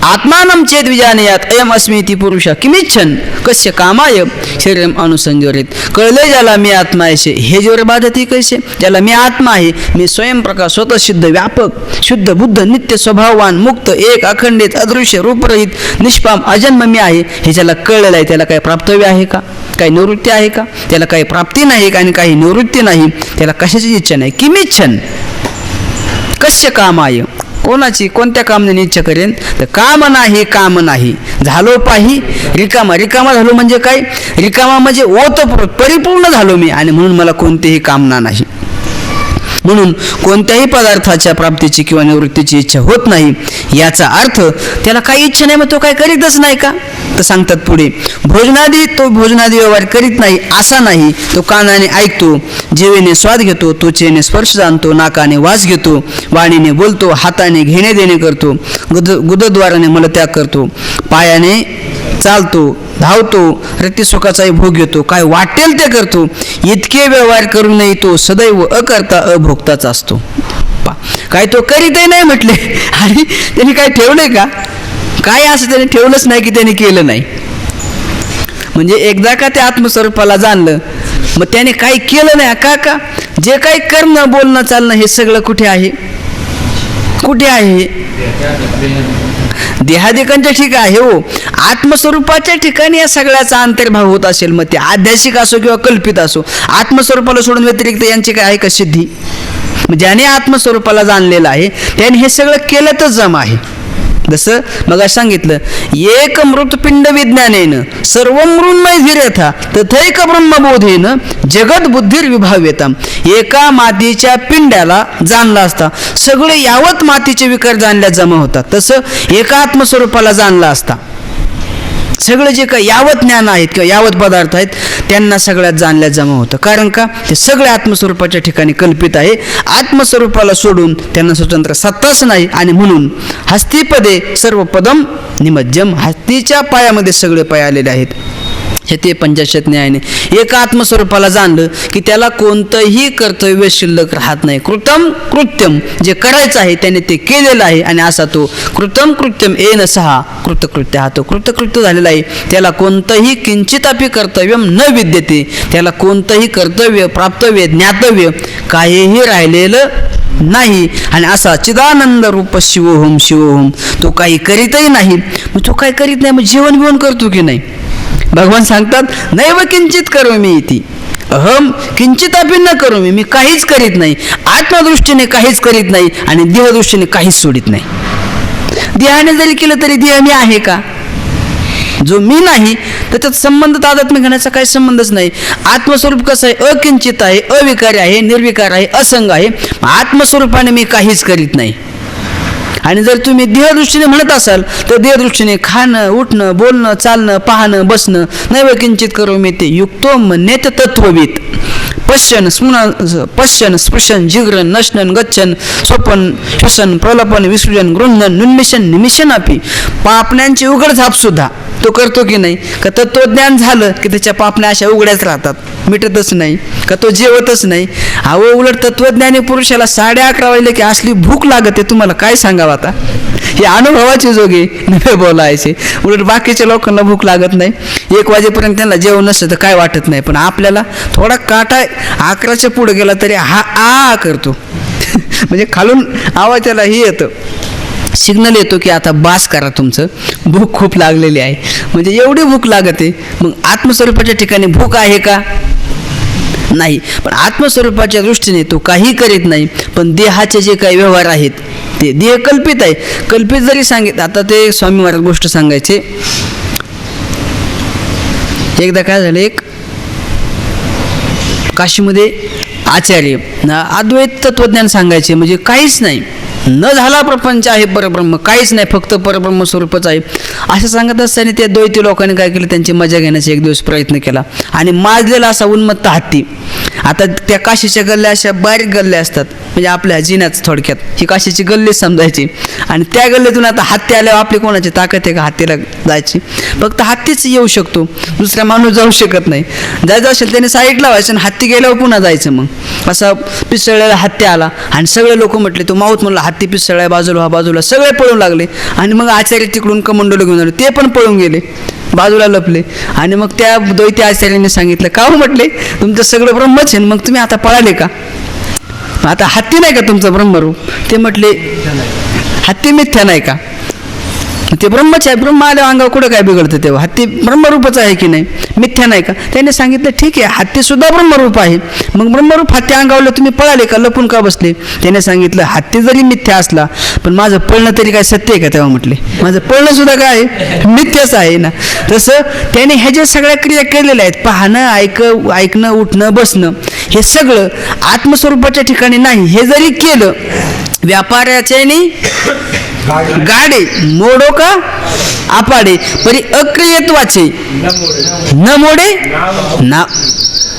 आत्मानं चेत विजानयात अयम अस्मीति पुरुषा किमिच्छन कस्य कामाय शरीरम अनुसंजरित. कळले ज्याला मी आत्मा आहे हे जोर बाधती कैसे, ज्याला मी आत्मा आहे, मी स्वयंप्रकाश स्वतः सिद्ध व्यापक शुद्ध बुद्ध नित्य स्वभाववान मुक्त एक अखंडित अदृश्य रूपरहित निष्पाम अजन्म मी आहे, हे ज्याला कळलेलं आहे त्याला काही प्राप्तव्य आहे का, काही निवृत्ती आहे का? त्याला काही प्राप्ती नाही आणि काही निवृत्ती नाही, त्याला कशाची इच्छा नाही. किमिच्छन कस्य कामाय, कोणाची कोणत्या कामनेने इच्छा करेन तर काम नाही झालो पाही रिकामा झालो म्हणजे काय रिकामा म्हणजे ओतप्रोत परिपूर्ण झालो मी आणि म्हणून मला कोणतीही कामना नाही म्हणून कोणत्याही पदार्थाच्या प्राप्तीची किंवा निवृत्तीची इच्छा होत नाही याचा अर्थ त्याला काही इच्छा नाही मग तो काय करीतच नाही का तर सांगतात पुढे भोजनादी व्यवहार करीत नाही असा नाही तो कानाने ऐकतो जिभेने स्वाद घेतो त्वचेने स्पर्श जाणतो नाकाने वास घेतो वाणीने बोलतो हाताने घेणे देणे करतो गुदद्वाराने मलत्याग करतो पायाने चालतो धावतो रतिसुखाचाही भोग घेतो काय वाटेल ते करतो इतके व्यवहार करूनही तो सदैव अकर्ता अभोक्ताच असतो काय तो करीतही नाही म्हटले आणि त्यांनी काय ठेवलंय का काय असं त्याने ठेवलंच नाही की त्याने केलं नाही म्हणजे एकदा का त्या आत्मस्वरूपाला जाणलं मग त्याने काही केलं नाही का जे काही करणं बोलणं चालणं हे सगळं कुठे आहे देहादिकांच्या ठिकाणी आहे हो आत्मस्वरूपाच्या ठिकाणी या सगळ्याचा अंतर्भाव होत असेल मग ते आध्यात्मिक असो किंवा कल्पित असो आत्मस्वरूपाला सोडून व्यतिरिक्त यांची काय आहे का सिद्धी ज्याने आत्मस्वरूपाला जाणलेलं आहे त्याने हे सगळं केलं तर जम आहे जसं मग सांगितलं एक मृतपिंड विज्ञानेन सर्व मृन्मय धीर्यथा तथैक ब्रह्मबोधेन जगत बुद्धीर विभाव्यताम एका मातीच्या पिंड्याला जाणला असता सगळे यावत मातीचे विकार जाणल्या जमा होतात तसं एका आत्मस्वरूपाला जाणला असता सगळं जे काही यावत ज्ञान आहेत किंवा यावत पदार्थ आहेत त्यांना सगळ्यात जाणल्या जमा होतं कारण का ते सगळे आत्मस्वरूपाच्या ठिकाणी कल्पित आहे आत्मस्वरूपाला सोडून त्यांना स्वतंत्र सत्ताच नाही आणि म्हणून हस्तीपदे सर्व पदम निमज्जम हस्तीच्या पायामध्ये सगळे पाय आलेले आहेत हे ते पंचाशत न्यायाने एका आत्मस्वरूपाला जाणलं की त्याला कोणतंही कर्तव्य शिल्लक राहत नाही कृत्यम जे करायचं आहे त्याने ते केलेलं आहे आणि असा तो कृत्यम येन सहा कृतकृत्य हा तो कृतकृत्य झालेला आहे त्याला कोणतंही किंचितापी कर्तव्य न विद्यते त्याला कोणतंही कर्तव्य प्राप्तव्य ज्ञातव्य काहीही राहिलेलं नाही आणि असा चिदानंद रूप शिवोहम तो काही करीतही नाही मग तो काही करीत नाही मग जीवन बिवन करतो की नाही भगवान सांगतात नैव किंचित करो मी इति अहम किंचितापि न करो मी काहीच करीत नाही आत्मदृष्टीने काहीच करीत नाही आणि देहदृष्टीने काहीच सोडित नाही देहाने जरी केलं तरी देह मी आहे का जो मी नाही त्याच्यात संबंध तादात्म्य घेण्याचा काही संबंधच नाही आत्मस्वरूप कसं आहे अकिंचित आहे अविकारी आहे निर्विकार आहे असंग आहे आत्मस्वरूपाने मी काहीच करीत नाही आणि जर तुम्ही देहदृष्टीने म्हणत असाल तर देहदृष्टीने खाणं उठणं बोलणं चालणं पाहणं बसणं नैव किंचित करो मी ते युक्तो मन्येत तत्ववित पश्यन स्पृशन जिग्रन नशनन गच्छन स्वपन श्वसन प्रलपन विसृजन गृहन नुन्मिशन निमिशन अपी पापण्यांची उघड झाप सुद्धा तो करतो की नाही का तत्वज्ञान झालं की त्याच्या पापण्या अशा उघड्याच राहतात मिटतच नाही का तो जेवतच नाही अहो उलट तत्वज्ञानी पुरुषाला 11:30 वाजले की असली भूक लागते तुम्हाला काय सांगावं आता हे अनुभवाचे जोगे नव्हे बोलायचे उलट बाकीच्या लोकांना भूक लागत नाही 1 वाजेपर्यंत त्यांना जेवण नसतं तर काय वाटत नाही पण आपल्याला थोडा काटा 11च्या पुढे गेला तरी हा करतो म्हणजे खालून आवाज त्याला हे येतं सिग्नल येतो की आता बास करा तुमचं भूक खूप लागलेली आहे म्हणजे एवढी भूक लागते मग आत्मस्वरूपाच्या ठिकाणी भूक आहे का नाही पण आत्मस्वरूपाच्या दृष्टीने तो काही करीत नाही पण देहाचे जे काही व्यवहार आहेत ते देह कल्पित आहे कल्पित जरी सांगितलं आता ते स्वामी महाराज गोष्ट सांगायचे एकदा काय झालं एक काशीमध्ये आचार्य अद्वैत तत्वज्ञान सांगायचे म्हणजे काहीच नाही न झाला प्रपंच आहे परब्रह्म काहीच नाही फक्त परब्रह्म स्वरूपच आहे असं सांगत असताना त्या द्वैती लोकांनी काय केलं त्यांची मजा घेण्याचा एक दिवस प्रयत्न केला आणि माजलेला असा उन्मत्त हत्ती आता त्या काशीच्या गल्ल्या अशा बारीक गल्ल्या असतात म्हणजे आपल्या जिन्याच थोडक्यात ही काशीची गल्ली समजायची आणि त्या गल्लीतून आता हत्ती आल्यावर आपली कोणाची ताकद आहे का हत्तीला जायची फक्त हत्तीच येऊ शकतो दुसरा माणूस जाऊ शकत नाही जायचं असेल त्याने साईड लावायचं आणि हत्ती गेल्यावर पुन्हा जायचं मग असा पिसळलेला हत्ती आला आणि सगळे लोक म्हटले तो माऊत म्हणला हत्ती पिसळ्या बाजूला सगळे पळून लागले आणि मग आचार्य तिकडून कमंडोला घेऊन आले ते पण पळून गेले बाजूला लपले आणि मग त्या द्वैती आचार्यांनी सांगितलं का हो म्हटले तुमचं सगळं ब्रह्मच आहे मग तुम्ही आता पळाले का आता हत्ती नाही का तुमचं ब्रह्मरूप ते म्हटले हत्ती मिथ्या नाही का ते ब्रह्मच आहे. ब्रह्म आल्यावर अंगावर कुठं काय बिघडतं तेव्हा? हत्ती ब्रह्मरूपच आहे की नाही, मिथ्या नाही का? त्याने सांगितलं ठीक आहे, हत्ती सुद्धा ब्रह्मरूप आहे. मग ब्रह्मरूप हत्ती अंगावलं, तुम्ही पळाले का, लपून का बसले? त्याने सांगितलं हत्ती जरी मिथ्या असला पण माझं पळणं तरी काय सत्य आहे का? तेव्हा म्हटले माझं पळणं सुद्धा काय आहे, मिथ्याच आहे ना. तसं त्याने ह्या ज्या सगळ्या क्रिया केलेल्या आहेत, पाहणं, ऐकणं, उठणं, बसणं, हे सगळं आत्मस्वरूपाच्या ठिकाणी नाही. हे जरी केलं, व्यापाऱ्याच्याने गाडे मोडो का आपाडे, परी अक्रियत्वाचे न मोडे ना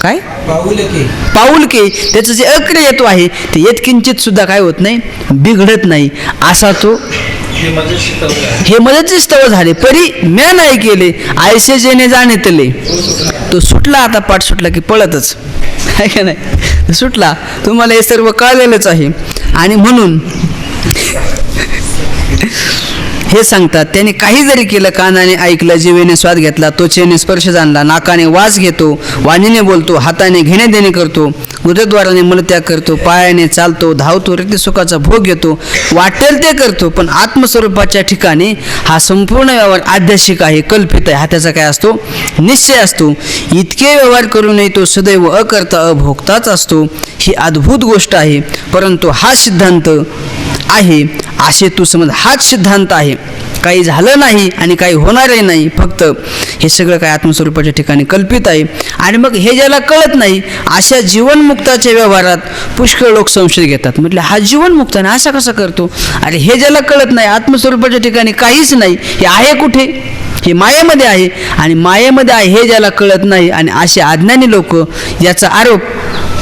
काय पाऊल के, त्याचं जे अक्रियत्व आहे ते यत्किंचित सुद्धा काय होत नाही, बिघडत नाही. असा तो हे मदतचे स्तव झाले. परी म्या नाही केले आयसे जेणे जाणेतले, तो सुटला. आता पाठ सुटला की पळतच आहे का नाही, सुटला. तुम्हाला हे सर्व कळलेलंच आहे. आणि म्हणून हे सांगतात, त्याने काही जरी केलं, कानाने ऐकलं, जिभेने स्वाद घेतला, त्वचेने स्पर्श जाणला, नाकाने वास घेतो, वाणीने बोलतो, हाताने घेणे देणे करतो, गुदद्वाराने मलत्याग करतो, पायाने चालतो, धावतो, रती सुखाचा भोग घेतो, वाटेल ते करतो. पण आत्मस्वरूपाच्या ठिकाणी हा संपूर्ण व्यवहार आध्यात्मिक आहे, कल्पित आहे. हा त्याचा काय असतो, निश्चय असतो. इतके व्यवहार करूनही तो सदैव अकर्ता अभोक्ताच असतो. ही अद्भुत गोष्ट आहे. परंतु हा सिद्धांत आहे असे तू समज, हाच सिद्धांत आहे. काही झालं नाही आणि काही होणारही नाही, फक्त हे सगळं काय आत्मस्वरूपाच्या ठिकाणी कल्पित आहे. आणि मग हे ज्याला कळत नाही, अशा जीवनमुक्ताच्या व्यवहारात पुष्कळ लोक संशय घेतात. म्हटलं हा जीवनमुक्त नाही, असा कसा करतो? अरे हे ज्याला कळत नाही, आत्मस्वरूपाच्या ठिकाणी काहीच नाही, हे आहे कुठे? हे मायेमध्ये आहे. आणि मायेमध्ये आहे हे ज्याला कळत नाही, आणि असे अज्ञानी लोक याचा आरोप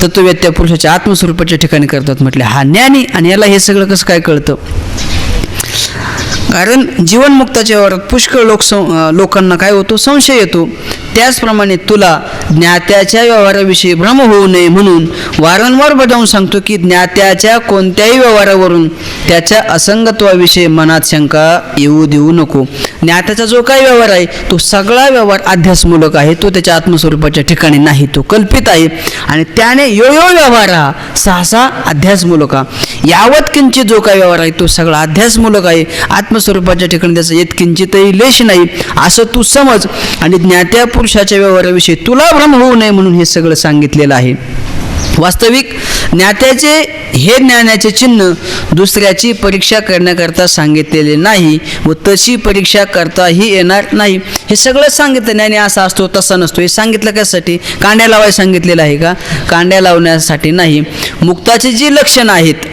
तत्ववेत्या पुरुषाच्या आत्मस्वरूपाच्या ठिकाणी करतात. म्हटले हा ज्ञानी, आणि याला हे सगळं कसं काय कळतं? कारण जीवनमुक्ताच्या व्यवहारात पुष्कळ लोकांना काय होतो, संशय येतो. त्याचप्रमाणे तुला ज्ञात्याच्या व्यवहाराविषयी भ्रम होऊ नये म्हणून वारंवार बजावून सांगतो की ज्ञात्याच्या कोणत्याही व्यवहारावरून त्याच्या असंगत्वाविषयी मनात शंका येऊ देऊ नको. ज्ञात्याचा जो काही व्यवहार आहे तो सगळा व्यवहार अध्यासमूलक आहे, तो त्याच्या आत्मस्वरूपाच्या ठिकाणी नाही, तो कल्पित आहे. आणि त्याने यो व्यवहार हा सहसा अध्यासमूलक हा, यावत किंचित जो काही व्यवहार आहे तो सगळा अध्यासमूलक आहे. आत्मस्वरूपाच्या ठिकाणी त्याचं येतकिंचितही लेश नाही असं तू समज. आणि ज्ञात्या पुरुषाच्या व्यवहाराविषयी तुला भ्रम होऊ नये म्हणून हे सगळं सांगितलेलं आहे. वास्तविक ज्ञात्याचे हे ज्ञानाचे चिन्ह दुसऱ्याची परीक्षा करण्याकरता सांगितलेले नाही व तशी परीक्षा करताही येणार नाही. हे सगळं सांगितलं, ज्ञानी असा असतो तसा नसतो. हे सांगितलं कशासाठी? कांड्या लावायला सांगितलेलं आहे का? कांड्या लावण्यासाठी नाही. मुक्ताची जी लक्षणं आहेत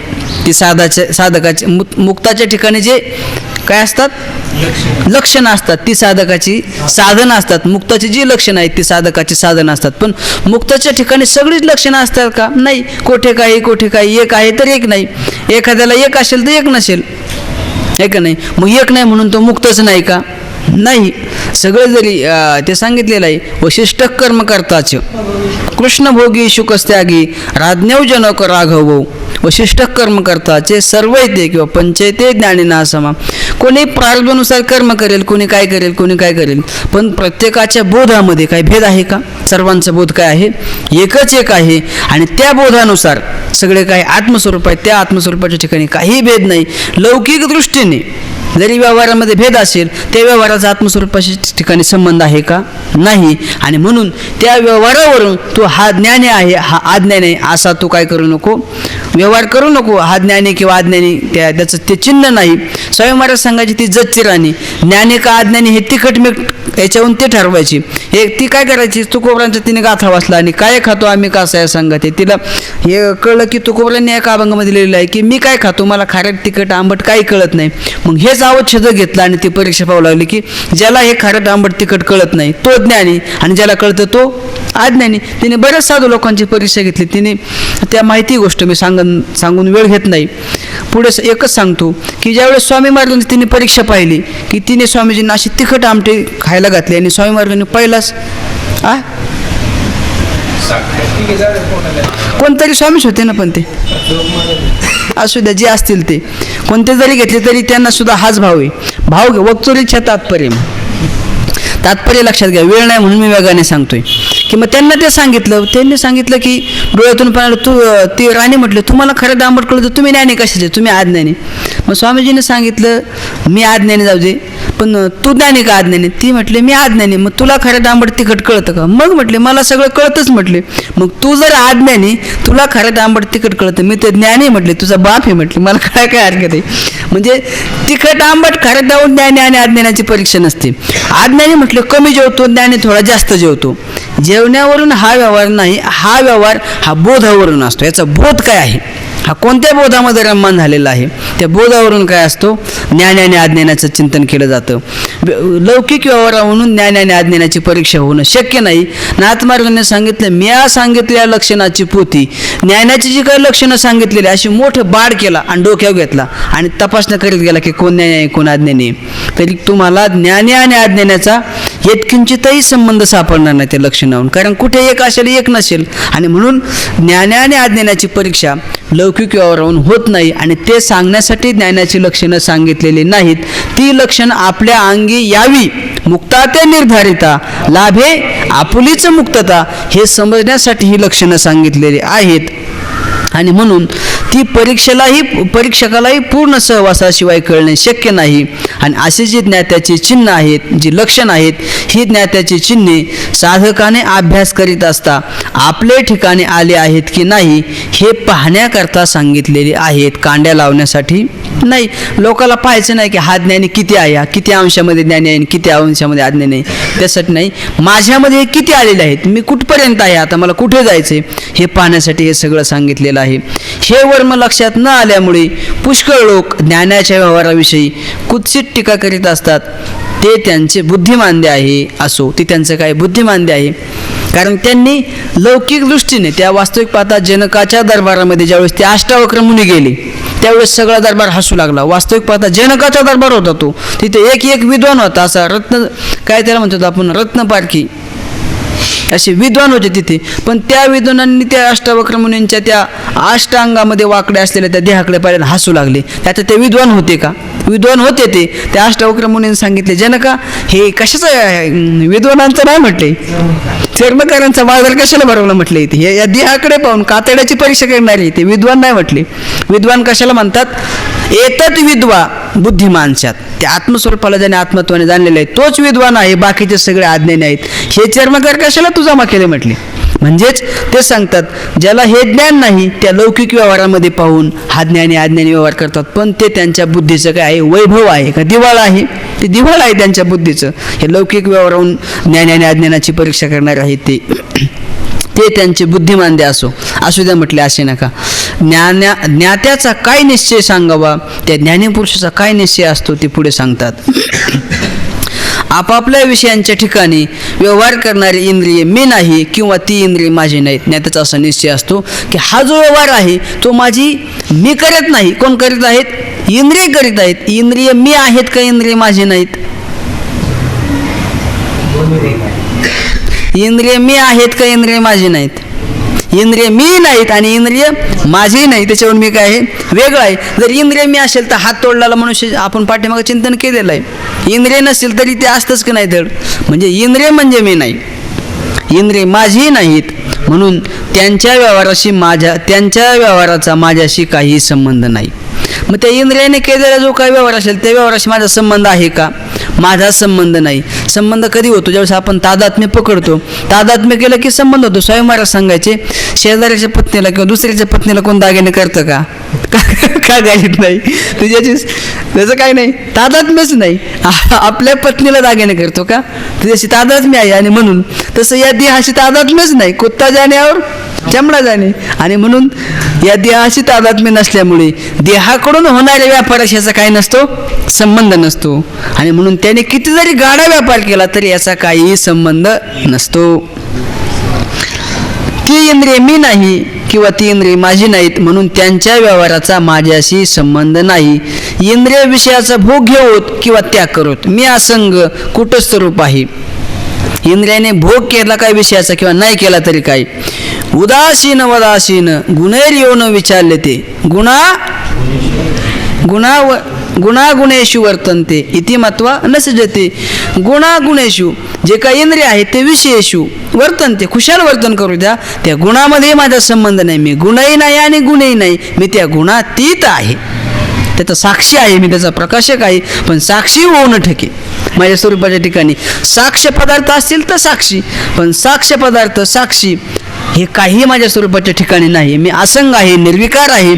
ती साधकाचे मुक्ताच्या ठिकाणी जे काय असतात, लक्षणं असतात, ती साधकाची साधनं असतात. मुक्ताची जी लक्षणं आहेत ती साधकाची साधनं असतात. पण मुक्ताच्या ठिकाणी सगळीच लक्षणं असतात का? नाही. कोठे काही एक आहे तर एक नाही. एखाद्याला एक असेल तर एक नसेल, आहे का नाही? मग एक नाही म्हणून तो मुक्तच नाही का? नाही. सगळं जरी ते सांगितलेलं आहे. वशिष्ठ कर्म करताच कृष्ण भोगी शुकस्त्यागी राज्ञव जनक राघव. वशिष्ठ कर्म करताचे सर्व येते किंवा पंचयते ज्ञानीना समा. कोणी प्रारब्धानुसार कर्म करेल, कोणी काय करेल, पण प्रत्येकाच्या बोधामध्ये काही भेद आहे का? सर्वांचा बोध काय आहे? एकच एक आहे. आणि त्या बोधानुसार सगळे काही आत्मस्वरूप आहे. त्या आत्मस्वरूपाच्या ठिकाणी काही भेद नाही. लौकिक दृष्टीने जरी व्यवहारामध्ये भेद असेल, त्या व्यवहाराचा आत्मस्वरूपाच्या ठिकाणी संबंध आहे का? नाही. आणि म्हणून त्या व्यवहारावरून तो हा ज्ञानी आहे, हा अज्ञानी आहे असा तू काय करू नको, व्यवहार करू नको. हा ज्ञानी किंवा अज्ञानी त्याचं ते चिन्ह नाही. स्वामी महाराज सांगायची ती जतची राणी, ज्ञानी का अज्ञानी हे तिखट मीठ याच्यावरून ते ठरवायची. हे ती काय करायची, तुकोबरांचा तिने गाथा वाचला आणि काय खातो आम्ही कसं आहे सांगते. तिला हे कळलं की तुकोबरांनी एका अभंगामध्ये लिहिलेलं आहे की मी काय खातो, मला खारट तिखट आंबट काही कळत नाही. मग हेच अवच्छेद घेतलं आणि ती परीक्षा पाहू लागली की ज्याला हे खारट आंबट तिखट कळत नाही तो ज्ञानी आणि ज्याला कळतं तो अज्ञानी. तिने बऱ्याच साधू लोकांची परीक्षा घेतली. तिने त्या माहिती गोष्ट मी सांगून वेळ घेत नाही. पुढे एकच सांगतो की ज्यावेळेस स्वामी महाराजांनी तिने परीक्षा पाहिली की तिने स्वामीजींना अशी तिखट आमटे खायला घातली आणि स्वामी महाराजांनी पहिलाच कोणतरी स्वामीच होते ना, पण ते असू द्या जे असतील ते कोणते जरी घेतले तरी त्यांना सुद्धा हाच भाव आहे. भाव वक्तुरीच्या तात्पर्य लक्षात घ्या. वेळ नाही म्हणून मी वेगाने सांगतोय की मग त्यांनी सांगितलं की डोळ्यातून पाहिलं ती राणी म्हटलं तुम्हाला खरं आंबट कळलं तर तुम्ही ज्ञानी कशाचे, तुम्ही अज्ञानी. मग स्वामीजीने सांगितलं मी अज्ञानी जाऊ दे, पण तू ज्ञानी का अज्ञानी? ती म्हटली मी अज्ञानी. मग तुला खरं आंबट तिखट कळतं का? मग म्हटले मला सगळं कळतंच म्हटले. मग तू जर अज्ञानी, तुला खरं आंबट तिखट कळतं, मी तर ज्ञानी म्हटले, तुझा बाप आहे म्हटले, मला काय हरकत आहे? म्हणजे तिखट आंबट खरं जाऊन ज्ञानी आणि अज्ञानाची परीक्षा नसते. अज्ञानी म्हटलं कमी जेवतो, ज्ञानी थोडा जास्त जेवतो. जेवण्यावरून हा व्यवहार नाही, हा व्यवहार हा बोधावरून असतो. याचा बोध काय आहे, हा कोणत्या बोधामध्ये रममान झालेला आहे, त्या बोधावरून काय असतो, ज्ञान आणि अज्ञानाचं चिंतन केलं जातं. लौकिक व्यवहारावरून ज्ञान आणि अज्ञानाची परीक्षा होणं शक्य नाही. नाथमार्गाने सांगितलं, मी सांगितलेल्या लक्षणाची पोथी, ज्ञानाची जी काही लक्षणं सांगितलेली अशी मोठं बाड केला आणि डोक्यावर घेतला आणि तपासणं करीत गेला की कोण ज्ञानी आहे कोण अज्ञानी आहे. तरी तुम्हाला ज्ञानी आणि अज्ञानाचा यत्किंचितही संबंध सापडणार नाही त्या लक्षणावरून, कारण कुठे एक असेल एक नसेल. आणि म्हणून ज्ञान आणि अज्ञानाची परीक्षा लौकिक व्यवहारावरून होत नाही. आणि ते सांगण्यासाठी ज्ञानाची लक्षणं सांगितलेली नाहीत. ती लक्षणं आपल्या अंगी यावी, मुक्ता ते निर्धारिता, लाभे आपुलीच मुक्तता, हे समजण्यासाठी ही लक्षणं सांगितलेली आहेत. आणि म्हणून ती परीक्षकालाही पूर्ण सहवासाशिवाय कळणे शक्य नाही. आणि असे जे ज्ञात्याची चिन्ह आहेत, जी लक्षणं आहेत, ही ज्ञात्याची चिन्हे साधकाने अभ्यास करीत असता आपले ठिकाणी आले आहेत की नाही हे पाहण्याकरता सांगितलेले आहेत, कांड्या लावण्यासाठी नाही. लोकाला पाहायचं नाही की हा ज्ञानी किती आहे, हा किती अंशामध्ये ज्ञानी आहे, किती अंशामध्ये अज्ञानी आहे, त्यासाठी नाही. माझ्यामध्ये किती आलेले आहेत, मी कुठपर्यंत आहे, आता मला कुठे जायचं आहे, हे पाहण्यासाठी हे सगळं सांगितलेलं आहे. हे वर्म लक्षात न आल्यामुळे पुष्कळ लोक ज्ञानाच्या व्यवहाराविषयी कुत्सित टीका करीत असतात. ते त्यांचे बुद्धिमांद्य आहे. असो, ते त्यांचं काय बुद्धिमांद्य आहे, कारण त्यांनी लौकिक दृष्टीने त्या वास्तविक पाहता जनकाच्या दरबारामध्ये ज्यावेळेस ते अष्टावक्र मुनी गेले त्यावेळेस सगळा दरबार हसू लागला. वास्तविक पाहता जनकाचा दरबार होता तो, तिथे एक विद्वान होता, असा रत्न काय त्याला म्हणतो आपण, रत्नपारखी, असे विद्वान होते तिथे. पण त्या विद्वानांनी त्या अष्टावक्र मुनींच्या त्या अष्टांगामध्ये वाकडे असलेल्या त्या देहाकडे पाहिलं, हसू लागले. त्यात ते विद्वान होते का? विद्वान होते ते. त्या अष्टावक्र मुनींनी सांगितले, जनका हे कशाचं, विद्वानांचं नाही म्हटले, चर्मकारांचा बाजार कशाला भरवला म्हटले, इथे हे या देहाकडे पाहून कातड्याची परीक्षा करणारे ते विद्वान नाही म्हटले. विद्वान कशाला म्हणतात, एतत विद्वा बुद्धिमानशात, त्या आत्मस्वरूपाला ज्याने आत्मत्वाने जाणलेले आहे तोच विद्वान आहे, बाकीचे सगळे अज्ञानी आहेत. हे चर्मकार कशाला तू जमा केले म्हटले. म्हणजेच ते सांगतात, ज्याला हे ज्ञान नाही त्या लौकिक व्यवहारामध्ये पाहून हा ज्ञानी अज्ञानी व्यवहार करतात. पण ते त्यांच्या बुद्धीचं काय आहे, वैभव आहे का दिवाळ आहे, ते दिवाळ आहे त्यांच्या बुद्धीचं. हे लौकिक व्यवहारावरून ज्ञानी आणि अज्ञानाची परीक्षा करणार आहेत ते त्यांचे बुद्धिमांद्य असू द्या म्हटले, असे नका. ज्ञात्याचा काय निश्चय सांगावा, त्या ज्ञानीपुरुषाचा काय निश्चय असतो ते पुढे सांगतात. आपापल्या विषयांच्या ठिकाणी व्यवहार करणारी इंद्रिय मी नाही किंवा ती इंद्रिय माझी नाहीत. ज्ञात्याचा असा निश्चय असतो की हा जो व्यवहार आहे तो माझी मी करत नाही. कोण करीत आहेत? इंद्रिय करीत आहेत. इंद्रिय मी आहेत का इंद्रिय माझे नाहीत? इंद्रिय मी आहेत का इंद्रिय माझी नाहीत? इंद्रिय मी नाहीत आणि इंद्रिय माझी नाही, त्याच्यावरून मी काय आहे, वेगळं आहे. जर इंद्रिय मी असेल तर हात तोडलेला मनुष्य आपण पाठीमागं चिंतन केलेलं आहे. इंद्रिय नसेल तरी ते असतंच की नाही धड. म्हणजे इंद्रिय म्हणजे मी नाही, इंद्रिय माझी नाहीत. म्हणून त्यांच्या व्यवहाराचा माझ्याशी काही संबंध नाही. मग त्या इंद्रियाने केलेला जो काही व्यवहार असेल त्या व्यवहाराशी माझा संबंध आहे का? माझा संबंध नाही. संबंध कधी होतो? ज्यावेळेस आपण तादात्म्य पकडतो. तादात्म्य केलं की संबंध होतो. स्वामी महाराज सांगायचे, शेजाऱ्याच्या पत्नीला किंवा दुसऱ्याच्या पत्नीला कोण दागिने करतं का? का गाडीत नाही त्याचं काय नाही, तादात्म्यच नाही. आपल्या पत्नीला दागिने करतो का? त्याची तादात्म्य आहे. आणि म्हणून तसं या देहाशी तादात्म्यच नाही. कुत्ता जाण्यावर चमडा जाणे. आणि म्हणून या देहाशी तादात्म्य नसल्यामुळे देहाकडून होणाऱ्या व्यापाराशी याचा काय नसतो, संबंध नसतो. आणि म्हणून त्याने किती जरी गाडा व्यापार केला तरी याचा काहीही संबंध नसतो. ती इंद्रिय मी नाही किंवा ती इंद्रिय माझी नाहीत, म्हणून त्यांच्या व्यवहाराचा माझ्याशी संबंध नाही. इंद्रिय विषयाचा भोग घेऊत किंवा त्याग करोत, मी असंग कुटस्थ रूप आहे. इंद्रियाने भोग केला काय विषयाचा किंवा नाही केला तरी काय. उदासीन वदासीन गुणैर येऊन विचारले ते गुणागुणेषु वर्तनते इति मत्वा न सजते. गुणागुणेषु जे काही इंद्रिय आहेत ते विषयेषु वर्तनते, खुशाल वर्तन करू द्या. त्या गुणामध्ये माझा संबंध नाही. मी गुणही नाही आणि गुणही नाही, मी त्या गुणातीत आहे. त्याचा साक्षी आहे मी, त्याचा प्रकाशक आहे, पण साक्षी होऊ न ठके माझ्या स्वरूपाच्या ठिकाणी. साक्ष पदार्थ असतील तर साक्षी, पण साक्ष पदार्थ साक्षी हे काही माझ्या स्वरूपाच्या ठिकाणी नाही. मी असंग आहे, निर्विकार आहे,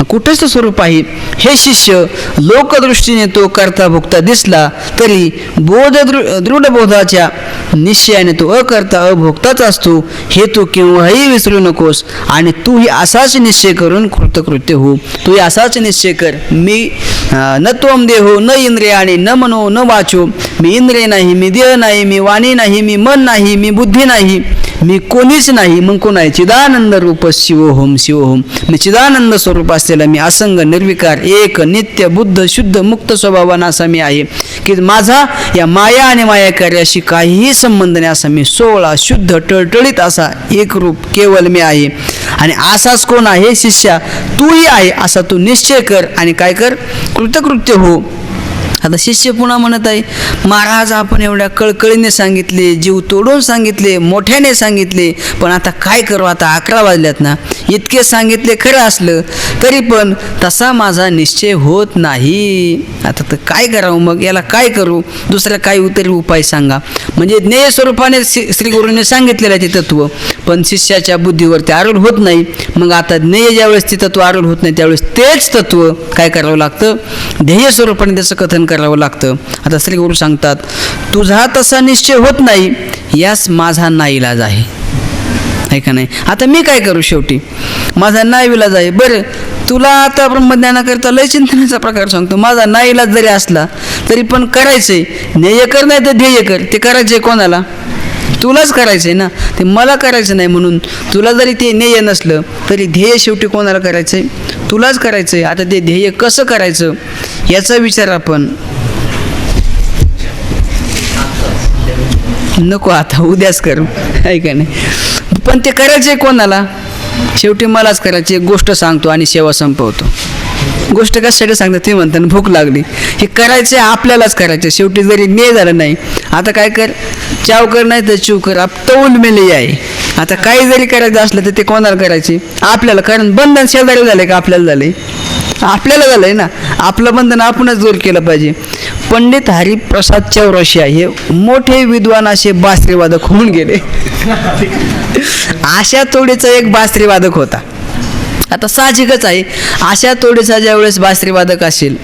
कुठस्थ स्वरूप आहे. हे शिष्य लोकदृष्टीने तो करता भोगता दिसला तरी दृढबोधाच्या निश्चयाने तो अकर्ता अभोगताच असतो, हे तू केव्हाही विसरू नकोस. आणि तूही असाच निश्चय करून कृतकृत्य हो. तूही असाच निश्चय कर. मी न त्वम देहो न इंद्रियाने न मनो न वाचो. मी इंद्रिय नाही, मी देह नाही, मी वाणी नाही, मी मन नाही, मी बुद्धी नाही, मी कोणीच नाही. मग कोण आहे? चिदानंद रूप शिवोहम शिवोहम. मी चिदानंद स्वरूप असलेला मी असंग निर्विकार एक नित्य बुद्ध शुद्ध मुक्त स्वभावाना असा मी आहे, की माझा या माया आणि माया कार्याशी काहीही संबंध नाही. असा मी सोळा शुद्ध टळटळीत असा एक रूप केवळ मी आहे. आणि असाच कोण आहे? शिष्या तूही आहे असा तू निश्चय कर आणि काय कर? कृतकृत्य हो. आता शिष्य पुन्हा म्हणत आहे, महाराज आपण एवढ्या कळकळीने सांगितले, जीव तोडून सांगितले, मोठ्याने सांगितले, पण आता काय करू? आता 11 वाजल्यात ना. इतके सांगितले खरं असलं तरी पण तसा माझा निश्चय होत नाही. आता तर काय करावं मग? याला काय करू? दुसरा काय तरी उपाय सांगा. म्हणजे ज्ञेय स्वरूपाने श्री गुरूने सांगितलेलं आहे ते तत्व, पण शिष्याच्या बुद्धीवरती आरूढ होत नाही. मग आता ज्ञेय ज्यावेळेस ते तत्व आरूढ होत नाही त्यावेळेस तेच तत्व काय करावं लागतं? ध्येय स्वरूपाने त्याचं कथन करावं लागतं. आता श्री गुरु सांगतात, तुझा तसा निश्चय होत नाही यास माझा नाईलाज आहे. आहे का नाही? आता मी काय करू? शेवटी माझा नाईलाज आहे. बरं, तुला आता ब्रह्मज्ञानाकरता लय चिंतनाचा प्रकार सांगतो. माझा नाईलाज जरी असला तरी पण करायचंय. ध्येय कर नाही तर ध्येय कर. ते करायचंय कोणाला? तुलाच करायचंय ना. ते मला करायचं नाही. म्हणून तुला जरी ते ध्येय नसलं तरी ध्येय शेवटी कोणाला करायचंय? तुलाच करायचंय. आता ते ध्येय कसं करायचं याचा विचार आपण नको, आता उद्याच करू. आहे का नाही? पण ते करायचंय कोणाला? शेवटी मलाच करायची. एक गोष्ट सांगतो आणि सेवा संपवतो. गोष्ट कशासाठी सांगतात ते म्हणतात, भूक लागली. हे करायचं आपल्यालाच करायचं. शेवटी जरी ने झालं नाही, आता काय कर? चाव कर नाही तर चिव कर. तौल मेले आहे. आता काही जरी करायचं असलं तर ते कोणाला करायचे? आपल्याला. कारण बंधन शेजारी झाले का आपल्याला झाले? आपल्याला झालंय ना. आपलं बंधन आपणच दूर केलं पाहिजे. पंडित हरिप्रसाद चौरसिया हे मोठे विद्वान असे बासरीवादक होऊन गेले. अशा तोडीचा एक बासरीवादक होता. आता साहजिकच आहे, अशा तोडीचा ज्यावेळेस बासरीवादक असेल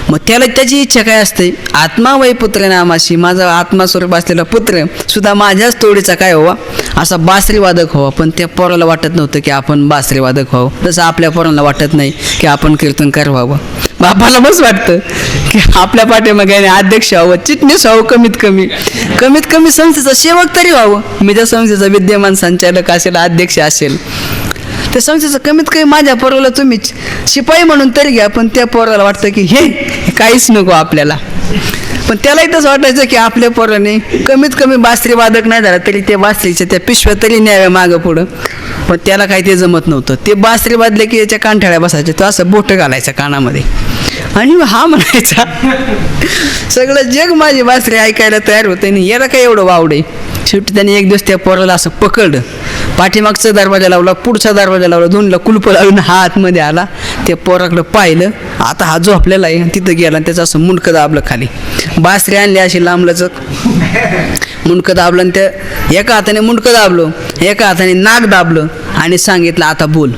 मग त्याला त्याची इच्छा काय असते? आत्मा वै पुत्र नामाशी, माझा आत्मा स्वरूप असलेला पुत्र सुद्धा माझ्याच तोडीचा काय व्हावा? असा बासरीवादक व्हावा. पण त्या पोराला वाटत नव्हतं की आपण बासरीवादक व्हावं, जसं आपल्या पोरांना वाटत नाही की आपण कीर्तनकार व्हावं. बापाला बस वाटतं की आपल्या पाठीमागे अध्यक्ष व्हावं, चिटणीस व्हावं, कमीत कमी संस्थेचा सेवक तरी व्हावं. मी त्या संस्थेचा विद्यमान संचालक असेल, अध्यक्ष असेल, त्या संस्थेचं कमीत कमी माझ्या पोराला तुम्ही शिपाई म्हणून तरी घ्या. पण त्या पोराला वाटतं की हे काहीच नको आपल्याला. पण त्यालाही तसं वाटायचं की आपल्या पोराने कमीत कमी बासरी वादक नाही झाला तरी त्या बासरीच्या त्या पिशव्या तरी न्याव्या मागं पुढं. पण त्याला काही ते जमत नव्हतं. ते बासरी वाजले की याच्या कानठळ्या बसायचे, तो असं बोटं घालायचं कानामध्ये आणि हा म्हणायचा सगळं जग माझी बासरी ऐकायला तयार होते आणि याला काय एवढं वावडे. शेवटी त्याने एक दिवस त्या पोराला असं पकडलं, पाठीमागचा दरवाजा लावला, पुढचा दरवाजा लावला, दोनला कुलप लावून हा आतमध्ये आला. त्या पोराकडं पाहिलं, आता हा झोपलेला आहे. तिथं गेला आणि त्याचं असं मुंडकं दाबलं खाली. बासरी आणली अशी लांबलचक, मुंडकं दाबलं आणि त्या एका हाताने मुंडकं दाबलं, एका हाताने नाक दाबलं आणि सांगितलं आता बोल,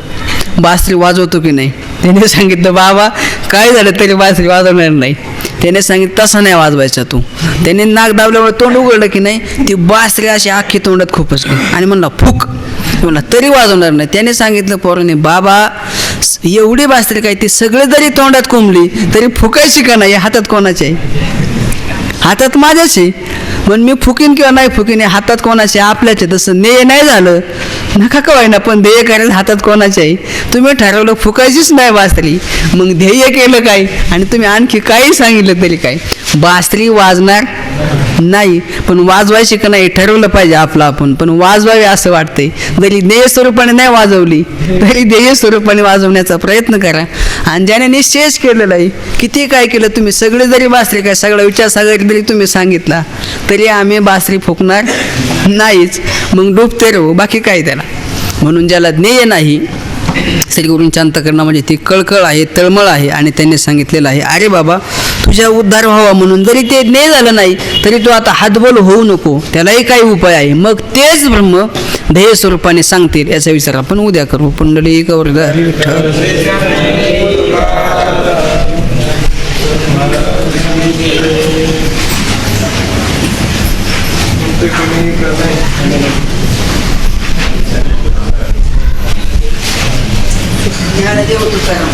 बासरी वाजवतो की नाही? त्याने सांगितलं बाबा काय झालं तरी बासरी वाजवणार नाही. त्याने सांगितलं तसं नाही वाजवायचा तू. त्याने नाक दाबल्यामुळे तोंड उघडलं की नाही, ती बासरी अशी आखी तोंडात खुपसली आणि म्हणला फुक, म्हणला तरी वाजवणार नाही. त्याने सांगितलं पोराने बाबा एवढी बासरी काय, ती सगळे जरी तोंडात कोंबली तरी फुकायची का नाही? हातात कोणाची आहे? हातात माझ्याच आहे. पण मी फुकीन किंवा नाही फुकीन हातात कोणाचे? आपल्याच आहे. तसं ध्येय नाही झालं नका कवाय ना, पण ध्येय करायचं हातात कोणाचे आहे? तुम्ही ठरवलं फुकायचीच नाही बासरी, मग ध्येय केलं काय? आणि तुम्ही आणखी काही सांगितलं तरी काय? बासरी वाजणार नाही, पण वाजवायची का नाही ठरवलं पाहिजे आपलं आपण. पण वाजवावे असं वाटतंय. जरी ध्येय स्वरूपाने नाही वाजवली तरी ध्येय स्वरूपाने वाजवण्याचा प्रयत्न करा. आणि ज्याने निश्चयच केलेला आहे, किती काय केलं तुम्ही, सगळे जरी बासरी काय सगळा विचार सागर जरी तुम्ही सांगितला तरी आम्ही बासरी फुकणार नाहीच. मग डुबते राहू, बाकी काय त्याला. म्हणून ज्याला ज्ञेय नाही श्रीगुरूंच्या अंतःकरणामध्ये ती कळकळ आहे, तळमळ आहे आणि त्यांनी सांगितलेलं आहे, अरे बाबा तुझ्या उद्धार व्हावा म्हणून जरी ते नाही झालं नाही तरी तू आता हातबल होऊ नको, त्यालाही काही उपाय आहे. मग तेच ब्रह्म ध्येय स्वरूपाने सांगतील. याचा विचार आपण उद्या करू. पुंडलिक वरदाहरी विठ्ठल. ज्ञानदेव तुकाराम.